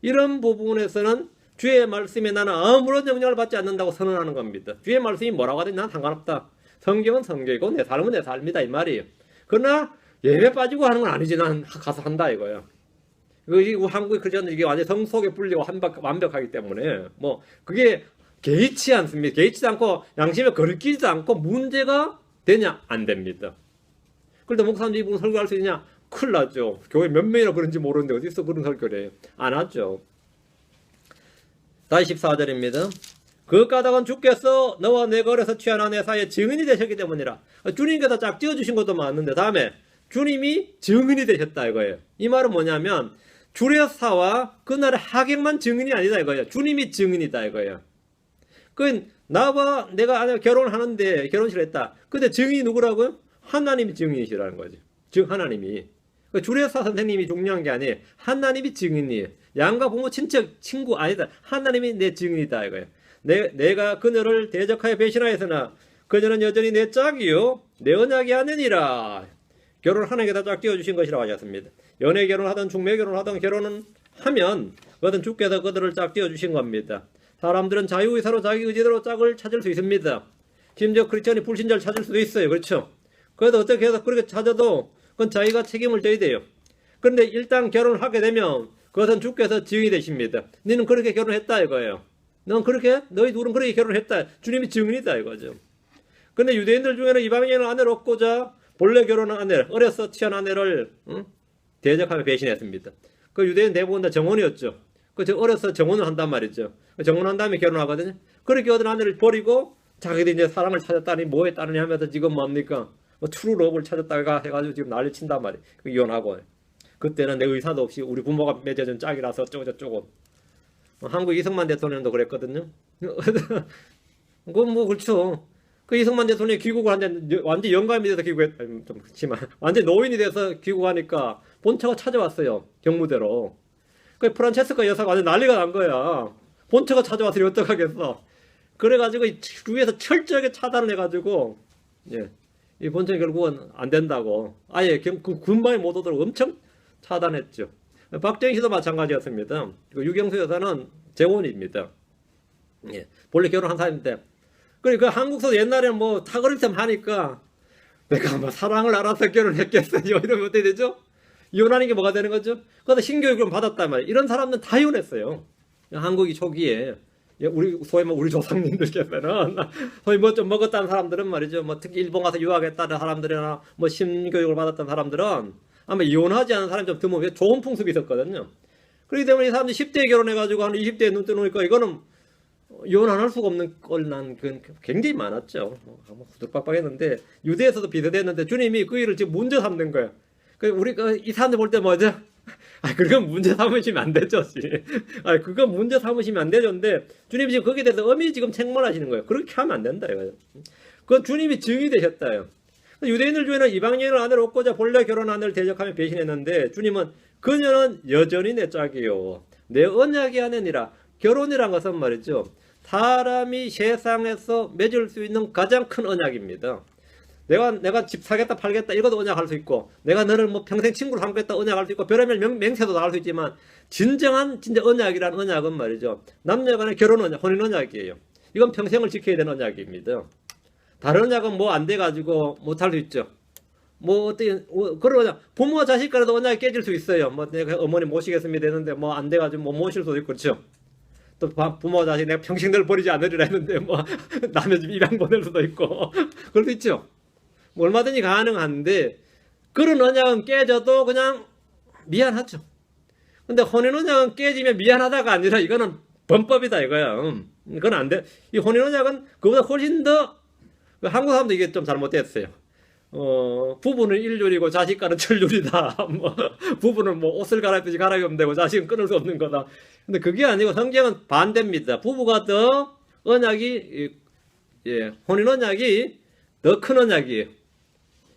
이런 부분에서는 주의 말씀에 나는 아무런 영향을 받지 않는다고 선언하는 겁니다. 주의 말씀이 뭐라고 하든지 난 상관없다. 성경은 성경이고 내 삶은 내 삶이다 이 말이에요. 그러나 예배 빠지고 하는 건 아니지, 난 가서 한다 이거야. 한국의 크리스천들이 이게 완전 성속에 불리고 완벽하기 때문에 뭐 그게 개의치 않습니다. 개의치도 않고 양심에 거리끼지도 않고 문제가 되냐? 안 됩니다. 그런데 목사님들이 이 부분 설교할 수 있냐? 큰일 나죠. 교회 몇 명이나 그런지 모르는데 어디서 그런 설교를 해요? 안 하죠. 다시 14절입니다. 그 까닭은 주께서 너와 내가 어려서 취한 아내 사이에 증인이 되셨기 때문이라. 주님께서 짝지어 주신 것도 맞는데 다음에 주님이 증인이 되셨다 이거예요. 이 말은 뭐냐면 주례사와 그날의 하객만 증인이 아니다 이거예요. 주님이 증인이다 이거예요. 나와 내가 아내가 결혼을 하는데 결혼식을 했다. 근데 증인이 누구라고요? 하나님이 증인이시라는 거죠. 즉 하나님이. 주례사 선생님이 중요한 게 아니에요. 하나님이 증인이에요. 양가 부모 친척 친구 아니다. 하나님이 내 증인이다 이거예요. 내가 그녀를 대적하여 배신하였으나 그녀는 여전히 내 짝이요 내 언약이 아니니라. 결혼을 하나님께서 짝지어 주신 것이라고 하셨습니다. 연애 결혼하든 중매 결혼하든 결혼은 하면 그것은 주께서 그들을 짝지어 주신 겁니다. 사람들은 자유의사로 자기 의지대로 짝을 찾을 수 있습니다. 심지어 크리스천이 불신자를 찾을 수도 있어요. 그렇죠? 그래도 어떻게 해서 그렇게 찾아도 그건 자기가 책임을 져야 돼요. 그런데 일단 결혼을 하게 되면 그것은 주께서 증인이 되십니다. 너는 그렇게 결혼했다 이거예요. 너희 둘은 그렇게 결혼했다. 주님이 증인이다 이거죠. 근데 유대인들 중에는 이방인을 아내를 얻고자 본래 결혼한 아내를, 어려서 취한 아내를 대적하며 배신했습니다. 그 유대인 대부분 다 정혼이었죠. 어려서 정혼을 한단 말이죠. 정혼한 다음에 결혼하거든요. 그렇게 얻은 아내를 버리고 자기들이 이제 사랑을 찾았다니 뭐 했다느냐 하면서 지금 뭡니까? 트루러브를 찾았다가 해가지고 지금 난리 친단 말이에요. 이혼하고. 그때는 내 의사도 없이 우리 부모가 맺어준 짝이라서 어쩌고저쩌고. 한국 이승만 대통령도 그랬거든요. 그건 뭐 그렇죠. 그 이승만 대통령이 귀국을 한데 완전 영감이 돼서 귀국했, 좀 그렇지만 완전 노인이 돼서 귀국하니까 본처가 찾아왔어요. 경무대로. 그 프란체스카 여사가 완전 난리가 난 거야. 본처가 찾아왔으니 어떡하겠어. 그래가지고 이 주위에서 철저하게 차단을 해가지고 예, 이 본청이 결국은 안 된다고 아예 군방에 못 오도록 엄청 차단했죠. 박정희 씨도 마찬가지였습니다. 유경수 여사는 재혼입니다. 예, 본래 결혼한 사람인데 그러니까 한국서 옛날에 뭐 타거리쯤 하니까 내가 뭐 사랑을 알아서 결혼했겠어요 이러면 어떻게 되죠? 이혼하는 게 뭐가 되는 거죠? 그래서 신교육을 받았단 말이에요. 이런 사람들은 다 이혼했어요. 한국이 초기에 우리 소위 뭐 우리 조상님들께서는 소위 뭐 좀 먹었다는 사람들은 말이죠. 뭐 특히 일본 가서 유학했다는 사람들이나 뭐 신교육을 받았던 사람들은 아마 이혼하지 않은 사람이 좀 드물게 좋은 풍습이 있었거든요. 그렇기 때문에 이 사람들이 10대에 결혼해가지고 한 20대에 눈 뜨놓으니까 이거는 이혼 안 할 수가 없는 꼴난 굉장히 많았죠. 뭐 후들박박했는데 유대에서도 비슷했는데 주님이 그 일을 지금 문제 삼는 거예요. 우리 이 사람들 볼 때 뭐죠? 그건 문제 삼으시면 안 되죠. 그건 문제 삼으시면 안 되죠. 근데 주님이 지금 거기에 대해서 엄히 지금 책망하시는 거예요. 그렇게 하면 안 된다 이거예요. 그건 주님이 증이 되셨다요. 유대인들 중에는 이방인을 아내로 얻고자 본래 결혼 아내를 대적하며 배신했는데 주님은 그녀는 여전히 내 짝이요 내 언약이 아니니라. 결혼이란 것은 말이죠. 사람이 세상에서 맺을 수 있는 가장 큰 언약입니다. 내가 집 사겠다 팔겠다 이것도 언약할 수 있고 내가 너를 뭐 평생 친구로 삼겠다 언약할 수 있고 별의별 맹세도 나갈 수 있지만 진짜 언약이라는 언약은 말이죠. 남녀간의 결혼 언약, 혼인 언약이에요. 이건 평생을 지켜야 되는 언약입니다. 다른 언약은 뭐 안 돼가지고 못할 수 있죠. 뭐 어떻게 그런 언약 부모와 자식 간에도 언약이 깨질 수 있어요. 뭐 내가 어머니 모시겠습니다 했는데 뭐 안 돼가지고 못 모실 수도 있고 그렇죠. 또 부모와 자식 내가 평생 널 버리지 않으리라 했는데 뭐 남의 집 입양 보낼 수도 있고 그럴 수 있죠. 뭐 얼마든지 가능한데 그런 언약은 깨져도 그냥 미안하죠. 근데 혼인 언약은 깨지면 미안하다가 아니라 이거는 범법이다 이거야. 그건 안 돼. 이 혼인 언약은 그보다 훨씬 더 한국 사람도 이게 좀 잘못됐어요. 부부는 일률이고 자식과는 천률이다. 뭐 부부는 뭐 옷을 갈아입듯이 갈아입으면 되고 자식은 끊을 수 없는 거다. 근데 그게 아니고 성경은 반대입니다. 부부가 더 언약이 혼인 언약이 더 큰 언약이에요.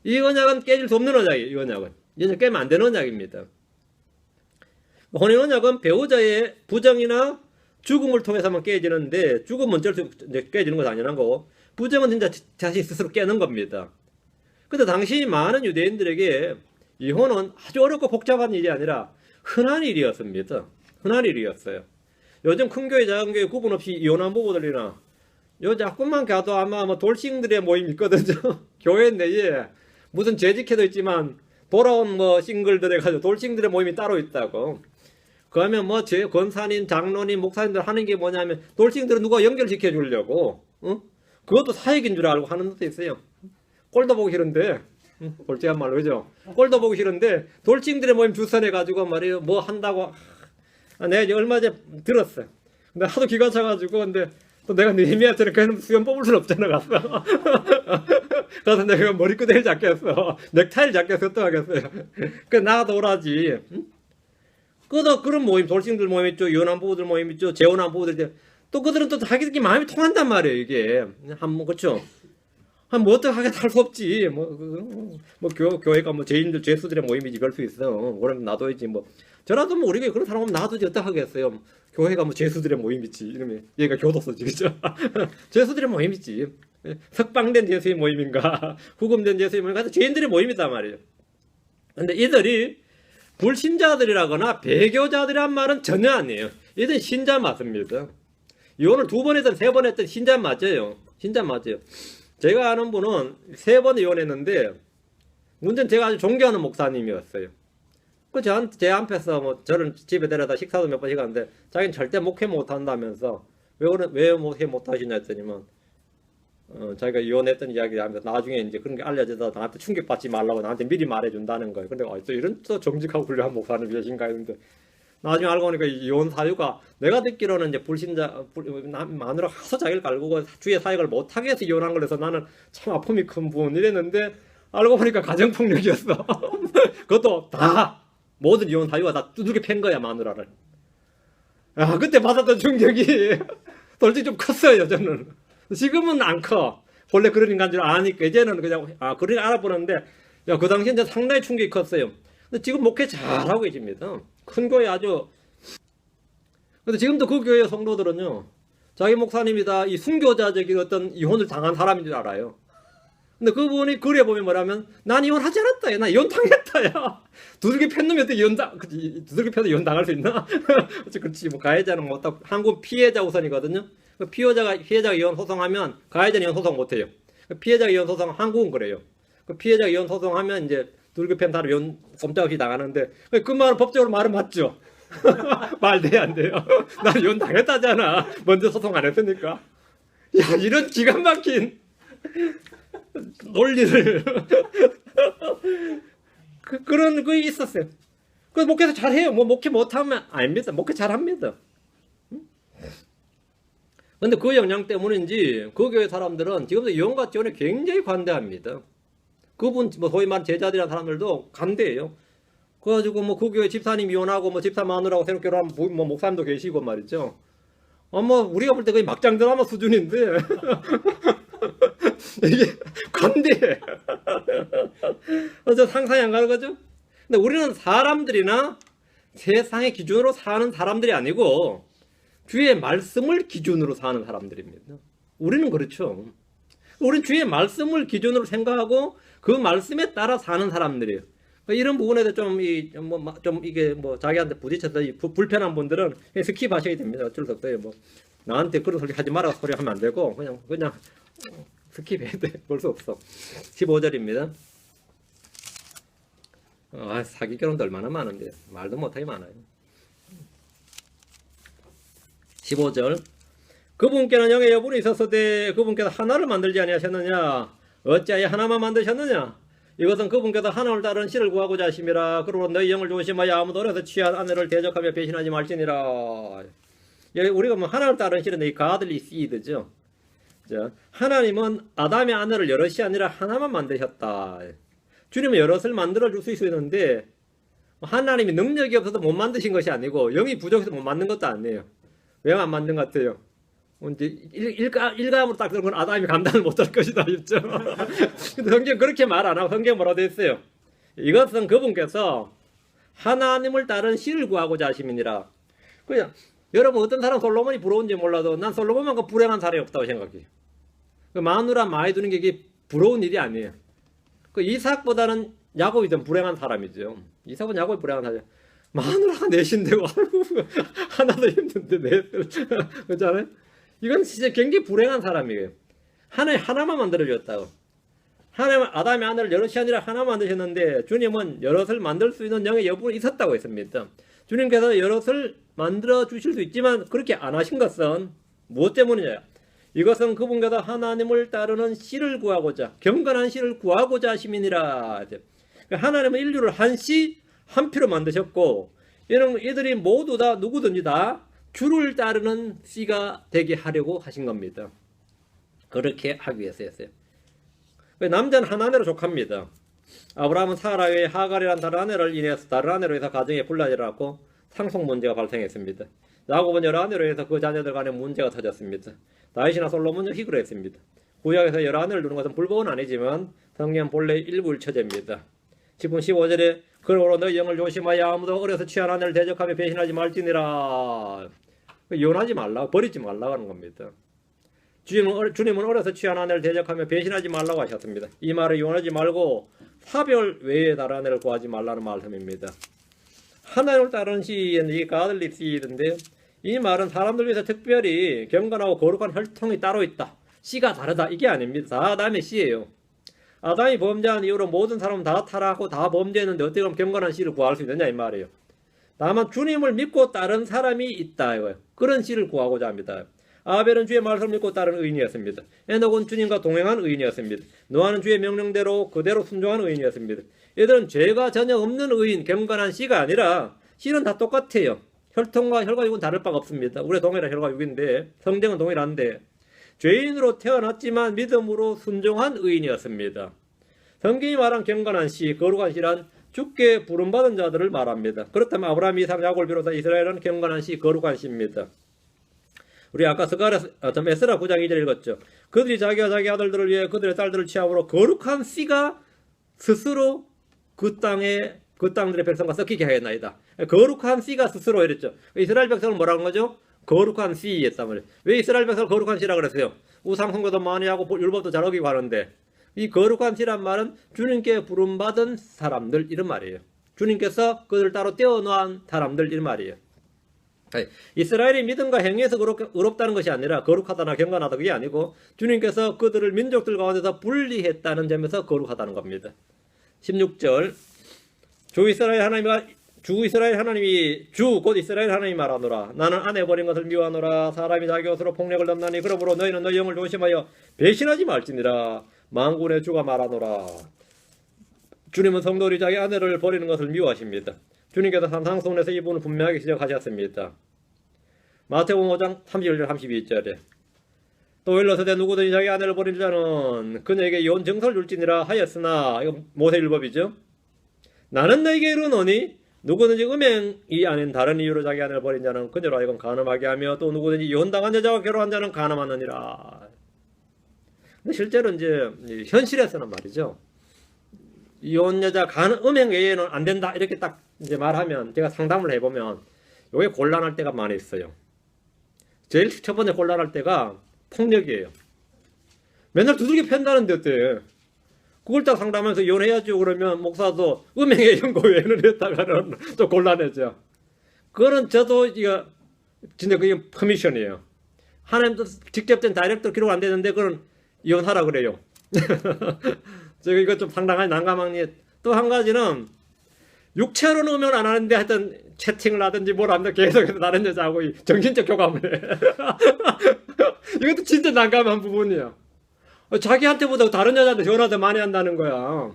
이 언약은 깨질 수 없는 언약이에요. 이 언약은 깨면 안 되는 언약입니다. 혼인 언약은 배우자의 부정이나 죽음을 통해서만 깨지는데 죽음은 어쩔 수 없이 깨지는 건 당연한 거고 부정은 진짜 자신 스스로 깨는 겁니다. 근데 당시 많은 유대인들에게 이혼은 아주 어렵고 복잡한 일이 아니라 흔한 일이었습니다. 흔한 일이었어요. 요즘 큰 교회 작은 교회 구분 없이 이혼한 부부들이나 요 자꾸만 가도 아마 뭐 돌싱들의 모임 있거든요. 교회 내에 무슨 재직회도 있지만 돌아온 뭐 싱글들에 가지고 돌싱들의 모임이 따로 있다고. 그러면 뭐 권사님, 장로님, 목사님들 하는 게 뭐냐면 돌싱들은 누가 연결시켜 주려고 그것도 사역인 줄 알고 하는 것도 있어요. 꼴도 보기 싫은데 솔직한 말로 그죠? 꼴도 보기 싫은데 돌싱들의 모임 주선해 가지고 말이에요. 뭐 한다고 내가 이제 얼마 전에 들었어요. 근데 하도 기가 차가지고 근데 또 내가 느헤미야처럼 그냥 수염 뽑을 순 없잖아 가서. 가서 내가 머리끄댕이를 잡겠어. 넥타이를 잡겠어. 어떡하겠어요. 그 나도 오라지. 그도 그런 모임, 돌싱들 모임 있죠. 이혼한 부부들 모임 있죠. 재혼한 부부들. 또 그들은 또 자기들끼리 마음이 통한단 말이에요. 이게. 그렇죠. 뭐 어떻게 하겠다 할 수 없지. 교회가 뭐 죄인들, 죄수들의 모임이지 그럴 수 있어. 그러면 놔둬야지 뭐. 저라도 뭐 우리가 그런 사람 오면 놔두지 어떡 하겠어요. 교회가 뭐 죄수들의 모임이지. 이러면 얘가 교도소지. 그죠? 죄수들의 모임이지. 석방된 죄수의 모임인가. 구금된 죄수의 모임인가. 죄인들의 모임이단 말이에요. 근데 이들이 불신자들이라거나 배교자들이란 말은 전혀 아니에요. 이들은 신자 맞습니다. 이혼을 2번 했든 3번 했든 신자 맞아요. 신자 맞아요. 제가 아는 분은 3번 이혼했는데 문제는 제가 아주 존경하는 목사님이었어요. 제 앞에서 뭐 저를 집에 데려다 식사도 몇 번씩 하는데 자기는 절대 목회 못 한다면서 왜 목회 못 하시냐 했더니만 자기가 이혼했던 이야기를 하면서 나중에 이제 그런 게 알려져서 나한테 충격받지 말라고 나한테 미리 말해준다는 거예요. 근데 또 이런 또 정직하고 훌륭한 목사님 계신가 했는데 나중에 알고 보니까 이혼 사유가 내가 듣기로는 이제 불신자 마누라 하도 자기를 갈구고 주의 사역을 못하게 해서 이혼한 거라서 나는 참 아픔이 큰 부분 이랬는데 알고 보니까 가정폭력이었어. 그것도 다 모든 이혼 사유가 다 두들겨 팬 거야 마누라를. 야 그때 받았던 충격이 솔직히 좀 컸어요 저는. 지금은 안 커. 원래 그런 인간인 줄 아니까 이제는 그냥 그렇게 알아보는데 야 그 당시에 상당히 충격이 컸어요. 근데 지금 목회 잘하고 계십니다. 큰 교회 아주. 근데 지금도 그 교회 성도들은요 자기 목사님이다 이 순교자적인 어떤 이혼을 당한 사람인 줄 알아요. 근데 그분이 글에 보면 뭐라면 난 이혼하지 않았다. 야. 나 이혼 당했다. 야. 두들겨 팬 놈이 어떻게 두들겨 패도 이혼 당할 수 있나? 그렇지. 뭐 가해자는 뭐 한국 피해자 우선이거든요. 피해자가 이혼 소송하면 가해자는 이혼 소송 못 해요. 피해자가 이혼 소송 한국은 그래요. 피해자가 이혼 소송하면 이제 두들겨 팬 사람 이혼 꼼짝없이 당하는데 그 말은 법적으로 말은 맞죠. 말 돼야 안 돼요. 난 이혼 당했다잖아. 먼저 소송 안 했으니까. 야, 이런 기가 막힌 논리를 그런 거 있었어요. 그 목회에서 잘해요. 뭐 목회 못하면 아닙니다. 목회 잘합니다. 근데 그 영향 때문인지 그 교회 사람들은 지금도 이혼과 지원에 굉장히 관대합니다. 그분 뭐 소위 말하는 제자들이라는 사람들도 관대해요. 그래가지고 뭐 그 교회 집사님 이혼하고 뭐 집사 마누라고 새로 결혼한 뭐 목사님도 계시고 말이죠. 뭐 우리가 볼 때 거의 막장 드라마 수준인데 이게 관대해. 그래서 상상이 안 가는 거죠. 근데 우리는 사람들이나 세상의 기준으로 사는 사람들이 아니고 주의 말씀을 기준으로 사는 사람들입니다. 우리는 그렇죠. 우리는 주의 말씀을 기준으로 생각하고 그 말씀에 따라 사는 사람들이에요. 이런 부분에서 좀 이게 뭐 자기한테 부딪혀서 불편한 분들은 그냥 스킵하셔야 됩니다. 어쩔 수 없어요. 뭐 나한테 그런 소리 하지 마라 소리 하면 안 되고 그냥 스킵해야 돼. 볼 수 없어. 15절입니다. 사기 결혼도 얼마나 많은데 말도 못하게 많아요. 15절 그분께는 영의 여분이 있었으되 그분께서 하나를 만들지 아니하셨느냐 어찌하여 하나만 만드셨느냐 이것은 그분께서 하나를 따른 씨를 구하고자 하심이라 그러므로 너희 영을 조심하여 아무도 어려서 취한 아내를 대적하며 배신하지 말지니라. 여기 우리가 뭐 하나를 따른 씨는 이 가들리 씨드죠. 하나님은 아담의 아내를 여럿이 아니라 하나만 만드셨다. 주님은 여럿을 만들어 줄 수 있었는데 하나님이 능력이 없어서 못 만드신 것이 아니고 영이 부족해서 못 만든 것도 아니에요. 왜 안 만든 것 같아요? 이제 일감으로 딱 들은 건 아담이 감당을 못할 것이다 했죠. 근데 성경 그렇게 말 안 하고 성경 뭐라고 했어요? 이것은 그분께서 하나님을 따른 씨를 구하고자 하심이니라. 그냥 여러분 어떤 사람 솔로몬이 부러운지 몰라도 난 솔로몬만큼 불행한 사람이 없다고 생각해요. 그 마누라 많이 두는 게 이게 부러운 일이 아니에요. 그 이삭보다는 야곱이 좀 불행한 사람이죠. 이삭은 야곱이 불행한 사람. 마누라가 넷인데 하나도 힘든데 넷을 그렇잖아요. 이건 진짜 굉장히 불행한 사람이에요. 하나님 하나만 만들어줬다고. 하나님 아담의 아내를 여럿이 아니라 하나만 만드셨는데 주님은 여럿을 만들 수 있는 영의 여분이 있었다고 했습니다. 주님께서 여럿을 만들어 주실 수 있지만 그렇게 안 하신 것은 무엇 때문이냐? 이것은 그분께서 하나님을 따르는 씨를 구하고자 경건한 씨를 구하고자 하심이니라. 하나님은 인류를 한 씨, 한 피로 만드셨고 이들이 모두 다 누구든지 다 주를 따르는 씨가 되게 하려고 하신 겁니다. 그렇게 하기 위해서 했어요. 남자는 한 아내로 족합니다. 아브라함은 사라의 하갈이라는 다른 아내를 인해서 다른 아내로 해서 가정에 분란이 일어났고 상속 문제가 발생했습니다. 야곱은 여러 아내로 해서 그 자녀들 간에 문제가 터졌습니다. 다윗이나 솔로몬은 희구를 했습니다. 구약에서 여러 아내를 두는 것은 불법은 아니지만 성경 본래 일부 처제입니다. 10분 15절에 그러므로 너희 영을 조심하여 아무도 어려서 취한 아내를 대적하며 배신하지 말지니라. 이혼하지 말라, 버리지 말라고 하는 겁니다. 주님은 어려서 취한 아내를 대적하며 배신하지 말라고 하셨습니다. 이 말을 이혼하지 말고 사별 외에 다른 아내를 구하지 말라는 말씀입니다. 하나님을 따르는 시인 이 가들리 씨인데 이 말은 사람들 위해서 특별히 경건하고 거룩한 혈통이 따로 있다. 씨가 다르다. 이게 아닙니다. 다 아담의 씨예요. 아담이 범죄한 이후로 모든 사람은 다 타락하고 다 범죄했는데 어떻게 하면 경건한 씨를 구할 수 있느냐 이 말이에요. 다만 주님을 믿고 따른 사람이 있다 이거예요. 그런 씨를 구하고자 합니다. 아벨은 주의 말씀을 믿고 따른 의인이었습니다. 에녹은 주님과 동행한 의인이었습니다. 노아는 주의 명령대로 그대로 순종한 의인이었습니다. 이들은 죄가 전혀 없는 의인, 경건한 씨가 아니라 씨는 다 똑같아요. 혈통과 혈과육은 다를 바가 없습니다. 우리 동일한 혈과육인데 성경은 동일한데 죄인으로 태어났지만 믿음으로 순종한 의인이었습니다. 성경이 말한 경건한 씨, 거룩한 씨란 주께 부름받은 자들을 말합니다. 그렇다면 아브라함, 이삭, 야곱을 비롯한 이스라엘은 경건한 씨, 거룩한 씨입니다. 우리 아까 에스라 9장 2절 읽었죠. 그들이 자기와 자기 아들들을 위해 그들의 딸들을 취함으로 거룩한 씨가 스스로 그 땅들의 백성과 섞이게 하였나이다. 거룩한 씨가 스스로 이랬죠. 이스라엘 백성은 뭐라는 거죠? 거룩한 씨였단 말이에요. 왜 이스라엘 백성을 거룩한 씨라 그랬어요? 우상 숭배도 많이 하고 율법도 잘 어기고 하는데, 이 거룩한 씨란 말은 주님께 부름받은 사람들 이런 말이에요. 주님께서 그들을 따로 떼어놓은 사람들 이런 말이에요. 이스라엘이 믿음과 행위에서 의롭다는 것이 아니라 거룩하다나 경건하다 그게 아니고 주님께서 그들을 민족들 가운데서 분리했다는 점에서 거룩하다는 겁니다. 16절 주 이스라엘 하나님이 주 곧 이스라엘 하나님이 말하노라. 나는 아내 버린 것을 미워하노라. 사람이 자기 옷으로 폭력을 넘나니 그러므로 너희는 너희 영을 조심하여 배신하지 말지니라. 만군의 주가 말하노라. 주님은 성도들이 자기 아내를 버리는 것을 미워하십니다. 주님께서 산상수훈에서 이 부분을 분명하게 지적하셨습니다. 마태복음 5장 31절 32절에 또 일러서되 누구든지 자기 아내를 버린 자는 그녀에게 이혼 증서를 줄지니라 하였으나, 이거 모세율법이죠. 나는 너에게 이르노니 누구든지 음행이 아닌 다른 이유로 자기 아내를 버린 자는 그녀로 하여금 간음하게 하며 또 누구든지 이혼당한 여자와 결혼한 자는 간음하느니라. 근데 실제로 이제 현실에서는 말이죠, 이혼 여자 음행 외에는 안 된다 이렇게 딱 이제 말하면 제가 상담을 해보면 요게 곤란할 때가 많이 있어요. 제일 첫 번째 곤란할 때가 폭력이에요. 맨날 두들겨 팬다는데 어때? 그걸 딱 상담하면서 이혼해야죠 그러면 목사도 음행의 연고 외에는 했다가는 좀 곤란해져. 그거는 저도 이거 진짜 그게 퍼미션이에요. 하나님도 직접된 다이렉트 기록 안 되는데 그건 이혼하라 그래요. 제가 이거 좀 상당히 난감한 게, 또 한 가지는 육체로는 음행 안 하는데 하여튼 채팅을 하든지 뭘 하면 계속해서 다른 여자하고 정신적 교감을 해. 이것도 진짜 난감한 부분이에요. 자기한테보다 다른 여자한테 전화도 많이 한다는 거야.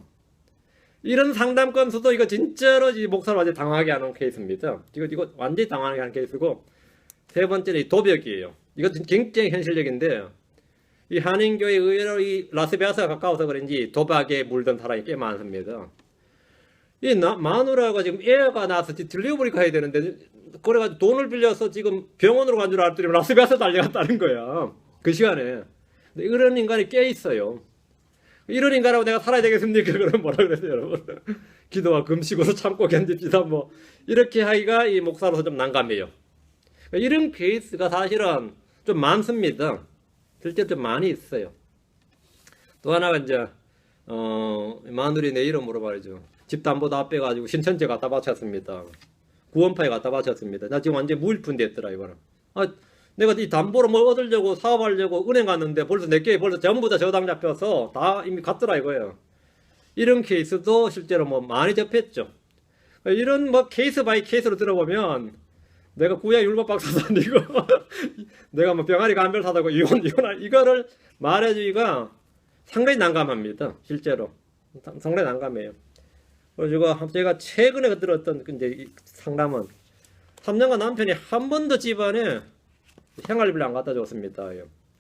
이런 상담 건수도 이거 진짜로 목사를 완전히 당황하게 하는 케이스입니다. 이거 완전히 당황하게 하는 케이스고, 세 번째는 도벽이에요. 이것도 굉장히 현실적인데, 이 한인교회 의외로 이 라스베가스가 가까워서 그런지 도박에 물든 사람이 꽤 많습니다. 이 마누라가 지금 애가 나서 딜리버리 가야 되는데, 그래가지고 돈을 빌려서 지금 병원으로 간 줄 알았더니 라스베가스 달려갔다는 거야. 그 시간에. 근데 이런 인간이 꽤 있어요. 이런 인간하고 내가 살아야 되겠습니까? 그러면 뭐라 그랬어요, 여러분? 기도와 금식으로 참고 견딥시다. 뭐 이렇게 하기가 이 목사로서 좀 난감해요. 이런 케이스가 사실은 좀 많습니다. 실제 좀 많이 있어요. 또 하나가 이제 마누리 내 이름으로 말이죠. 집 담보 다 빼가지고 신천지 갖다 바쳤습니다. 구원파에 갖다 바쳤습니다. 나 지금 완전 무일푼 됐더라 이거는. 내가 이 담보로 뭐 얻으려고 사업하려고 은행 갔는데 벌써 내게 벌써 전부 다 저당 잡혀서 다 이미 갔더라 이거예요. 이런 케이스도 실제로 뭐 많이 접했죠. 이런 뭐 케이스 바이 케이스로 들어보면 내가 구약 율법 박사도 아니고 내가 뭐 병아리 간별 사다고 이혼 이거를 말해주기가 상당히 난감합니다. 실제로 상당히 난감해요. 그리고 제가 최근에 들었던 이제 상담은 3년간 남편이 한 번도 집안에 생활비를 안 갖다 줬습니다.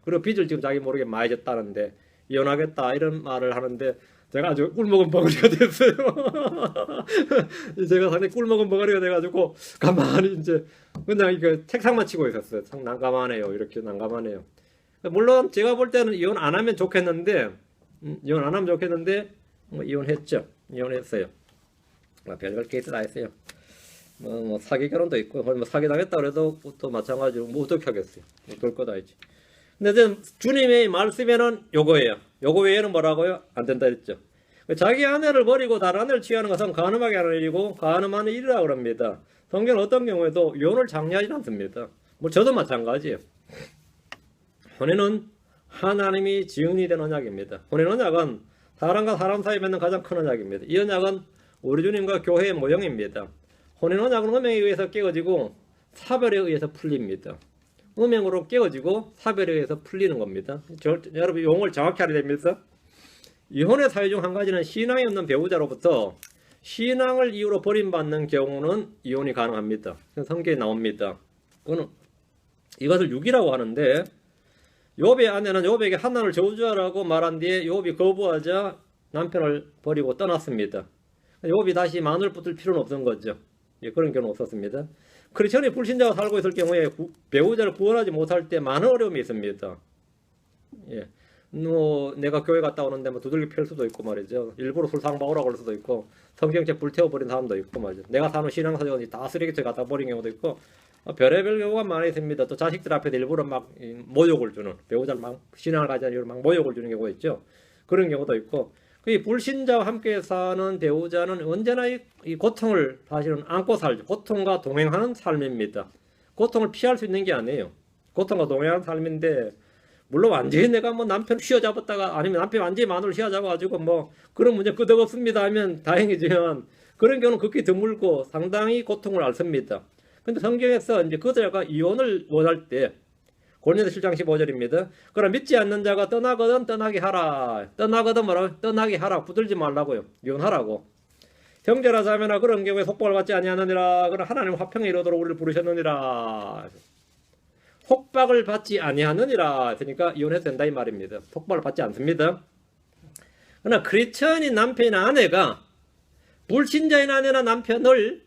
그리고 빚을 지금 자기 모르게 많이 졌다는데 이혼하겠다 이런 말을 하는데 제가 아주 꿀먹은 벙어리가 됐어요. 제가 상당히 꿀먹은 벙어리가 돼가지고 가만히 이제 그냥 이거 책상만 치고 있었어요. 참 난감하네요. 이렇게 난감하네요. 물론 제가 볼 때는 이혼 안 하면 좋겠는데 뭐 이혼했죠. 이혼했어요. 별별 케이스 다 했어요. 뭐 사기 결혼도 있고 뭐 사기 당했다 그래도 또 마찬가지로 뭐 어떻게 하겠어요. 그럴 거다 이제. 근데 주님의 말씀에는 요거예요. 요거 외에는 뭐라고요? 안 된다 했죠. 자기 아내를 버리고 다른 아내를 취하는 것은 간음하게 하는 일이고 간음하는 일이라고 합니다. 성경은 어떤 경우에도 이혼을 장려하지 않습니다. 뭐 저도 마찬가지예요. 혼인은 하나님이 지은이 된 언약입니다. 혼인 언약은 사람과 사람 사이에 맺는 가장 큰 언약입니다. 이 언약은 우리 주님과 교회의 모형입니다. 혼인 언약은 음행에 의해서 깨어지고 사별에 의해서 풀립니다. 음행으로 깨어지고 사별에 의해서 풀리는 겁니다. 여러분 용어를 정확히 알아야 됩니다. 이혼의 사유 중 한 가지는 신앙이 없는 배우자로부터 신앙을 이유로 버림받는 경우는 이혼이 가능합니다. 성경에 나옵니다. 이것을 육이라고 하는데 욥의 아내는 욥에게 한나를 저주하라고 말한 뒤에 욥이 거부하자 남편을 버리고 떠났습니다. 욥이 다시 마누를 붙들 필요는 없던 거죠. 그런 경우는 없었습니다. 크리스천이 불신자가 살고 있을 경우에 배우자를 구원하지 못할 때 많은 어려움이 있습니다. 뭐 내가 교회 갔다 오는데 뭐 두들겨 팰 수도 있고 말이죠. 일부러 술상 먹으라고 할 수도 있고 성경책 불태워버린 사람도 있고 말이죠. 내가 사는 신앙사정이 다 쓰레기통에 갖다 버린 경우도 있고 별의별 경우가 많이 있습니다. 또 자식들 앞에서 일부러 막 모욕을 주는, 배우자를 막 신앙을 가지는 이유로 막 모욕을 주는 경우가 있죠. 그런 경우도 있고, 그 불신자와 함께 사는 배우자는 언제나 이 고통을 사실은 안고 살죠. 고통과 동행하는 삶입니다. 고통을 피할 수 있는 게 아니에요. 고통과 동행하는 삶인데, 물론 완전히 내가 뭐 남편 휘어잡았다가 아니면 남편 완전히 마누를 휘어잡아가지고 뭐 그런 문제 끄덕없습니다 하면 다행이지만, 그런 경우는 극히 드물고 상당히 고통을 앓습니다. 근데 성경에서 이제 그자가 이혼을 원할 때, 고린도서 7장 15절입니다. 그러나 믿지 않는 자가 떠나거든 떠나게 하라. 떠나거든 뭐라고? 떠나게 하라. 붙들지 말라고요. 이혼하라고. 형제라 자매나 그런 경우에 속박을 받지 아니하느니라. 그러나 하나님 화평에 이르도록 우리를 부르셨느니라. 속박을 받지 아니하느니라. 그러니까 이혼해도 된다 이 말입니다. 속박을 받지 않습니다. 그러나 크리스천인 남편이나 아내가 불신자인 아내나 남편을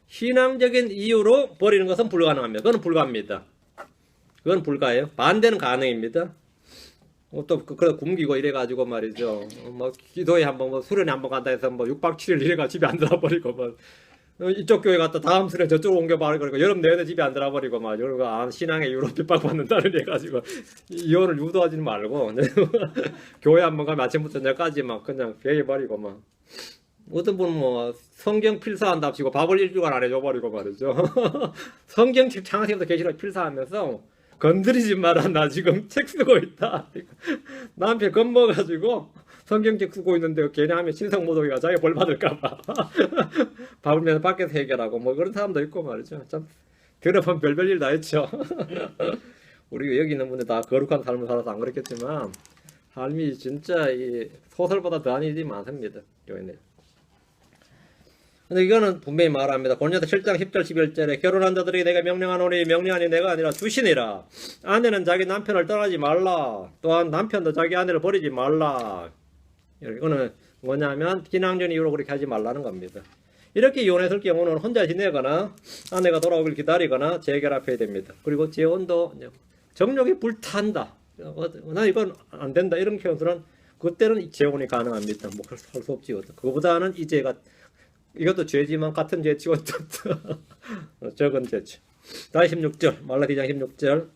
신앙적인 이유로 버리는 것은 불가능합니다. 그건 불가합니다. 그건 불가해요. 반대는 가능입니다. 또 굶기고 이래가지고 말이죠. 뭐 기도에 한번 뭐 수련회 한번 간다 해서 뭐 6박 7일 이래가 집에 안 들어버리고 뭐 이쪽 교회 갔다 다음 수련회 저쪽으로 옮겨버리고 그러니까 여름 내내 집에 안 들어버리고 막 이러고 신앙의 이유로 핍박받는다는 해가지고 이혼을 유도하지는 말고 교회 한번 가면 아침부터 저녁까지 막 그냥 배해버리고 막 어떤 분은 뭐 성경 필사한답시고 밥을 일주간 안 해줘버리고 말이죠. 성경책 창세기부터 계시록 필사하면서 건드리지 마라 나 지금 책 쓰고 있다. 남편 겁먹어가지고 성경책 쓰고 있는데 괜히 하면 신성모독이가 자기가 벌 받을까봐 밥을 맨날 밖에서 해결하고 뭐 그런 사람도 있고 말이죠. 참 들어보면 별별 일 다 했죠. 우리 여기 있는 분들 다 거룩한 삶을 살아서 안 그렇겠지만 삶이 진짜 이 소설보다 더한 일이 많습니다. 교회는. 근데 이거는 분명히 말합니다. 고린도서 7장 10절 11절에 결혼한 자들에게 내가 명령하노니 명령하니 내가 아니라 주시니라. 아내는 자기 남편을 떠나지 말라. 또한 남편도 자기 아내를 버리지 말라. 이거는 뭐냐면 신앙적인 이유로 그렇게 하지 말라는 겁니다. 이렇게 이혼했을 경우는 혼자 지내거나 아내가 돌아오길 기다리거나 재결합해야 됩니다. 그리고 재혼도 정욕이 불탄다. 나 이건 안 된다. 이런 경우는 그때는 재혼이 가능합니다. 뭐 할 수 없지. 그거보다는 이 죄가 이것도 죄지만 같은 죄치고 적은 죄치. 다시 16절 말라기장 16절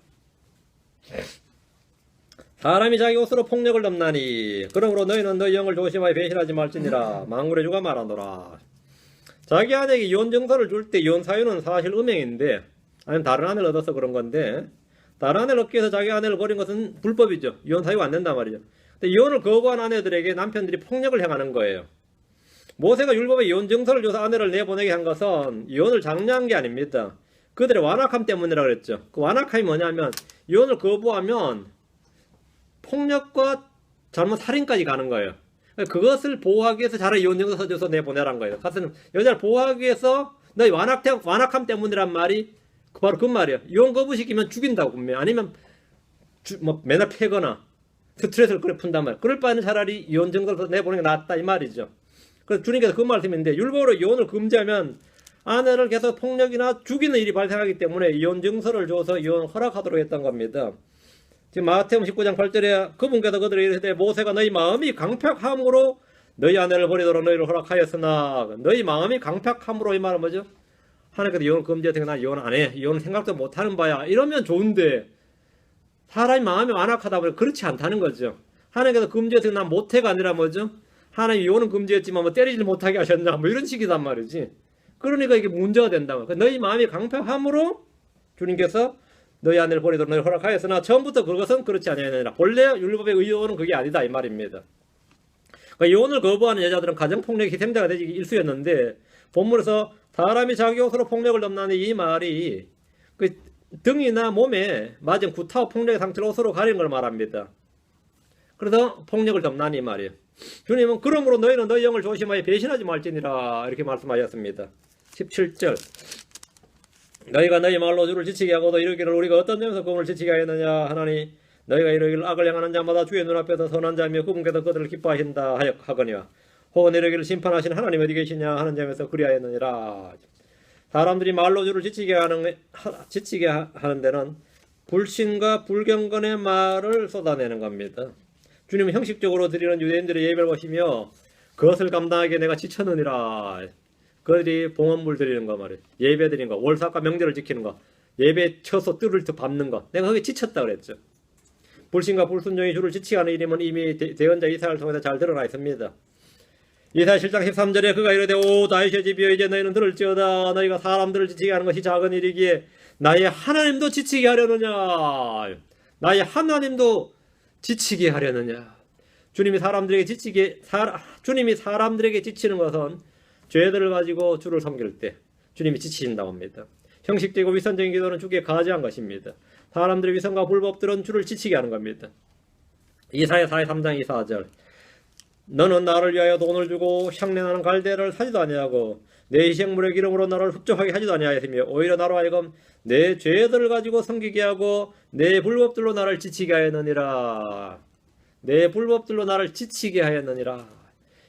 사람이 자기 옷으로 폭력을 넘나니 그러므로 너희는 너희 영을 조심하여 배신하지 말지니라. 만군의 주가 말하노라. 자기 아내에게 이혼 증서를 줄 때 이혼 사유는 사실 음행인데 아니면 다른 아내를 얻어서 그런 건데 다른 아내를 얻기 위해서 자기 아내를 버린 것은 불법이죠. 이혼 사유가 안 된단 말이죠. 근데 이혼을 거부한 아내들에게 남편들이 폭력을 행하는 거예요. 모세가 율법에 이혼 증서를 줘서 아내를 내보내게 한 것은 이혼을 장려한 게 아닙니다. 그들의 완악함 때문이라고 그랬죠. 그 완악함이 뭐냐면 이혼을 거부하면 폭력과 잘못 살인까지 가는 거예요. 그것을 보호하기 위해서 차라리 이혼 증서 써줘서 내보내란 거예요. 가서는 여자를 보호하기 위해서 너희 완악함 때문이란 말이 바로 그 말이에요. 이혼 거부시키면 죽인다고 분명히. 아니면 뭐 맨날 패거나 스트레스를 그래 푼단 말이에요. 그럴 바에는 차라리 이혼 증서를 내보내는 게 낫다 이 말이죠. 그래서 주님께서 그 말씀인데 율법으로 이혼을 금지하면 아내를 계속 폭력이나 죽이는 일이 발생하기 때문에 이혼 증서를 줘서 이혼을 허락하도록 했던 겁니다. 지금 마태복음 19장 8절에 그분께서 그들에게 이르시되 모세가 너희 마음이 강팍함으로 너희 아내를 버리도록 너희를 허락하였으나 너희 마음이 강팍함으로 이 말은 뭐죠? 하나님께서 이혼을 금지했으니까 난 이혼 안 해. 이혼을 생각도 못하는 바야. 이러면 좋은데 사람이 마음이 완악하다 보니 그렇지 않다는 거죠. 하나님께서 금지했으니까 난 못해가 아니라 뭐죠? 하나님 이혼은 금지했지만 뭐 때리지 못하게 하셨나 뭐 이런 식이단 말이지. 그러니까 이게 문제가 된다고. 너희 마음이 강팍함으로 주님께서 너희 아내를 버리도록 너희 허락하였으나 처음부터 그것은 그렇지 아니하느니라. 본래 율법의 의도는 그게 아니다 이 말입니다. 그러니까 이혼을 거부하는 여자들은 가정폭력의 희생자가 되기 일쑤였는데 본문에서 사람이 자기 옷으로 폭력을 넘나니 이 말이 그 등이나 몸에 맞은 구타와 폭력의 상처를 옷으로 가리는 걸 말합니다. 그래서 폭력을 덮나니 이 말이에요. 주님은 그러므로 너희는 너희 영을 조심하여 배신하지 말지니라 이렇게 말씀하셨습니다. 17절 너희가 너희 말로 주를 지치게 하고도 이르기를 우리가 어떤 점에서 그분을 지치게 하였느냐 하나니 너희가 이르기를 악을 행하는 자마다 주의 눈앞에서 선한 자며 그분께서 그들을 기뻐하신다 하거니와 혹은 이르기를 심판하신 하나님 어디 계시냐 하는 점에서 그리하였느니라. 사람들이 말로 주를 지치게 하는 데는 불신과 불경건의 말을 쏟아내는 겁니다. 주님은 형식적으로 드리는 유대인들의 예배를 보시며 그것을 감당하기에 내가 지쳤느니라. 그들이 봉헌물 드리는 거 말이에요. 예배 드리는 거, 월삭과 명절을 지키는 거, 예배 쳐서 뜰을 밟는 거. 내가 거기에 지쳤다 그랬죠. 불신과 불순종이 주를 지치게 하는 일임은 이미 대언자 이사야를 통해서 잘 드러나 있습니다. 이사야 7장 13절에 그가 이르되 오 다윗의 집이여 이제 너희는 들을지어다. 너희가 사람들을 지치게 하는 것이 작은 일이기에 나의 하나님도 지치게 하려느냐. 나의 하나님도 지치게 하려느냐. 주님이 사람들에게 지치는 것은 죄들을 가지고 주를 섬길 때 주님이 지치신다고 합니다. 형식적이고 위선적인 기도는 주께 가지한 것입니다. 사람들의 위선과 불법들은 주를 지치게 하는 겁니다. 이사야 43장 24절 너는 나를 위하여 돈을 주고 향내나는 갈대를 사지도 아니하고 내 희생물의 기름으로 나를 흡족하게 하지도 아니하였으며 오히려 나로 하여금 내 죄들을 가지고 섬기게 하고 내 불법들로 나를 지치게 하였느니라. 내 불법들로 나를 지치게 하였느니라.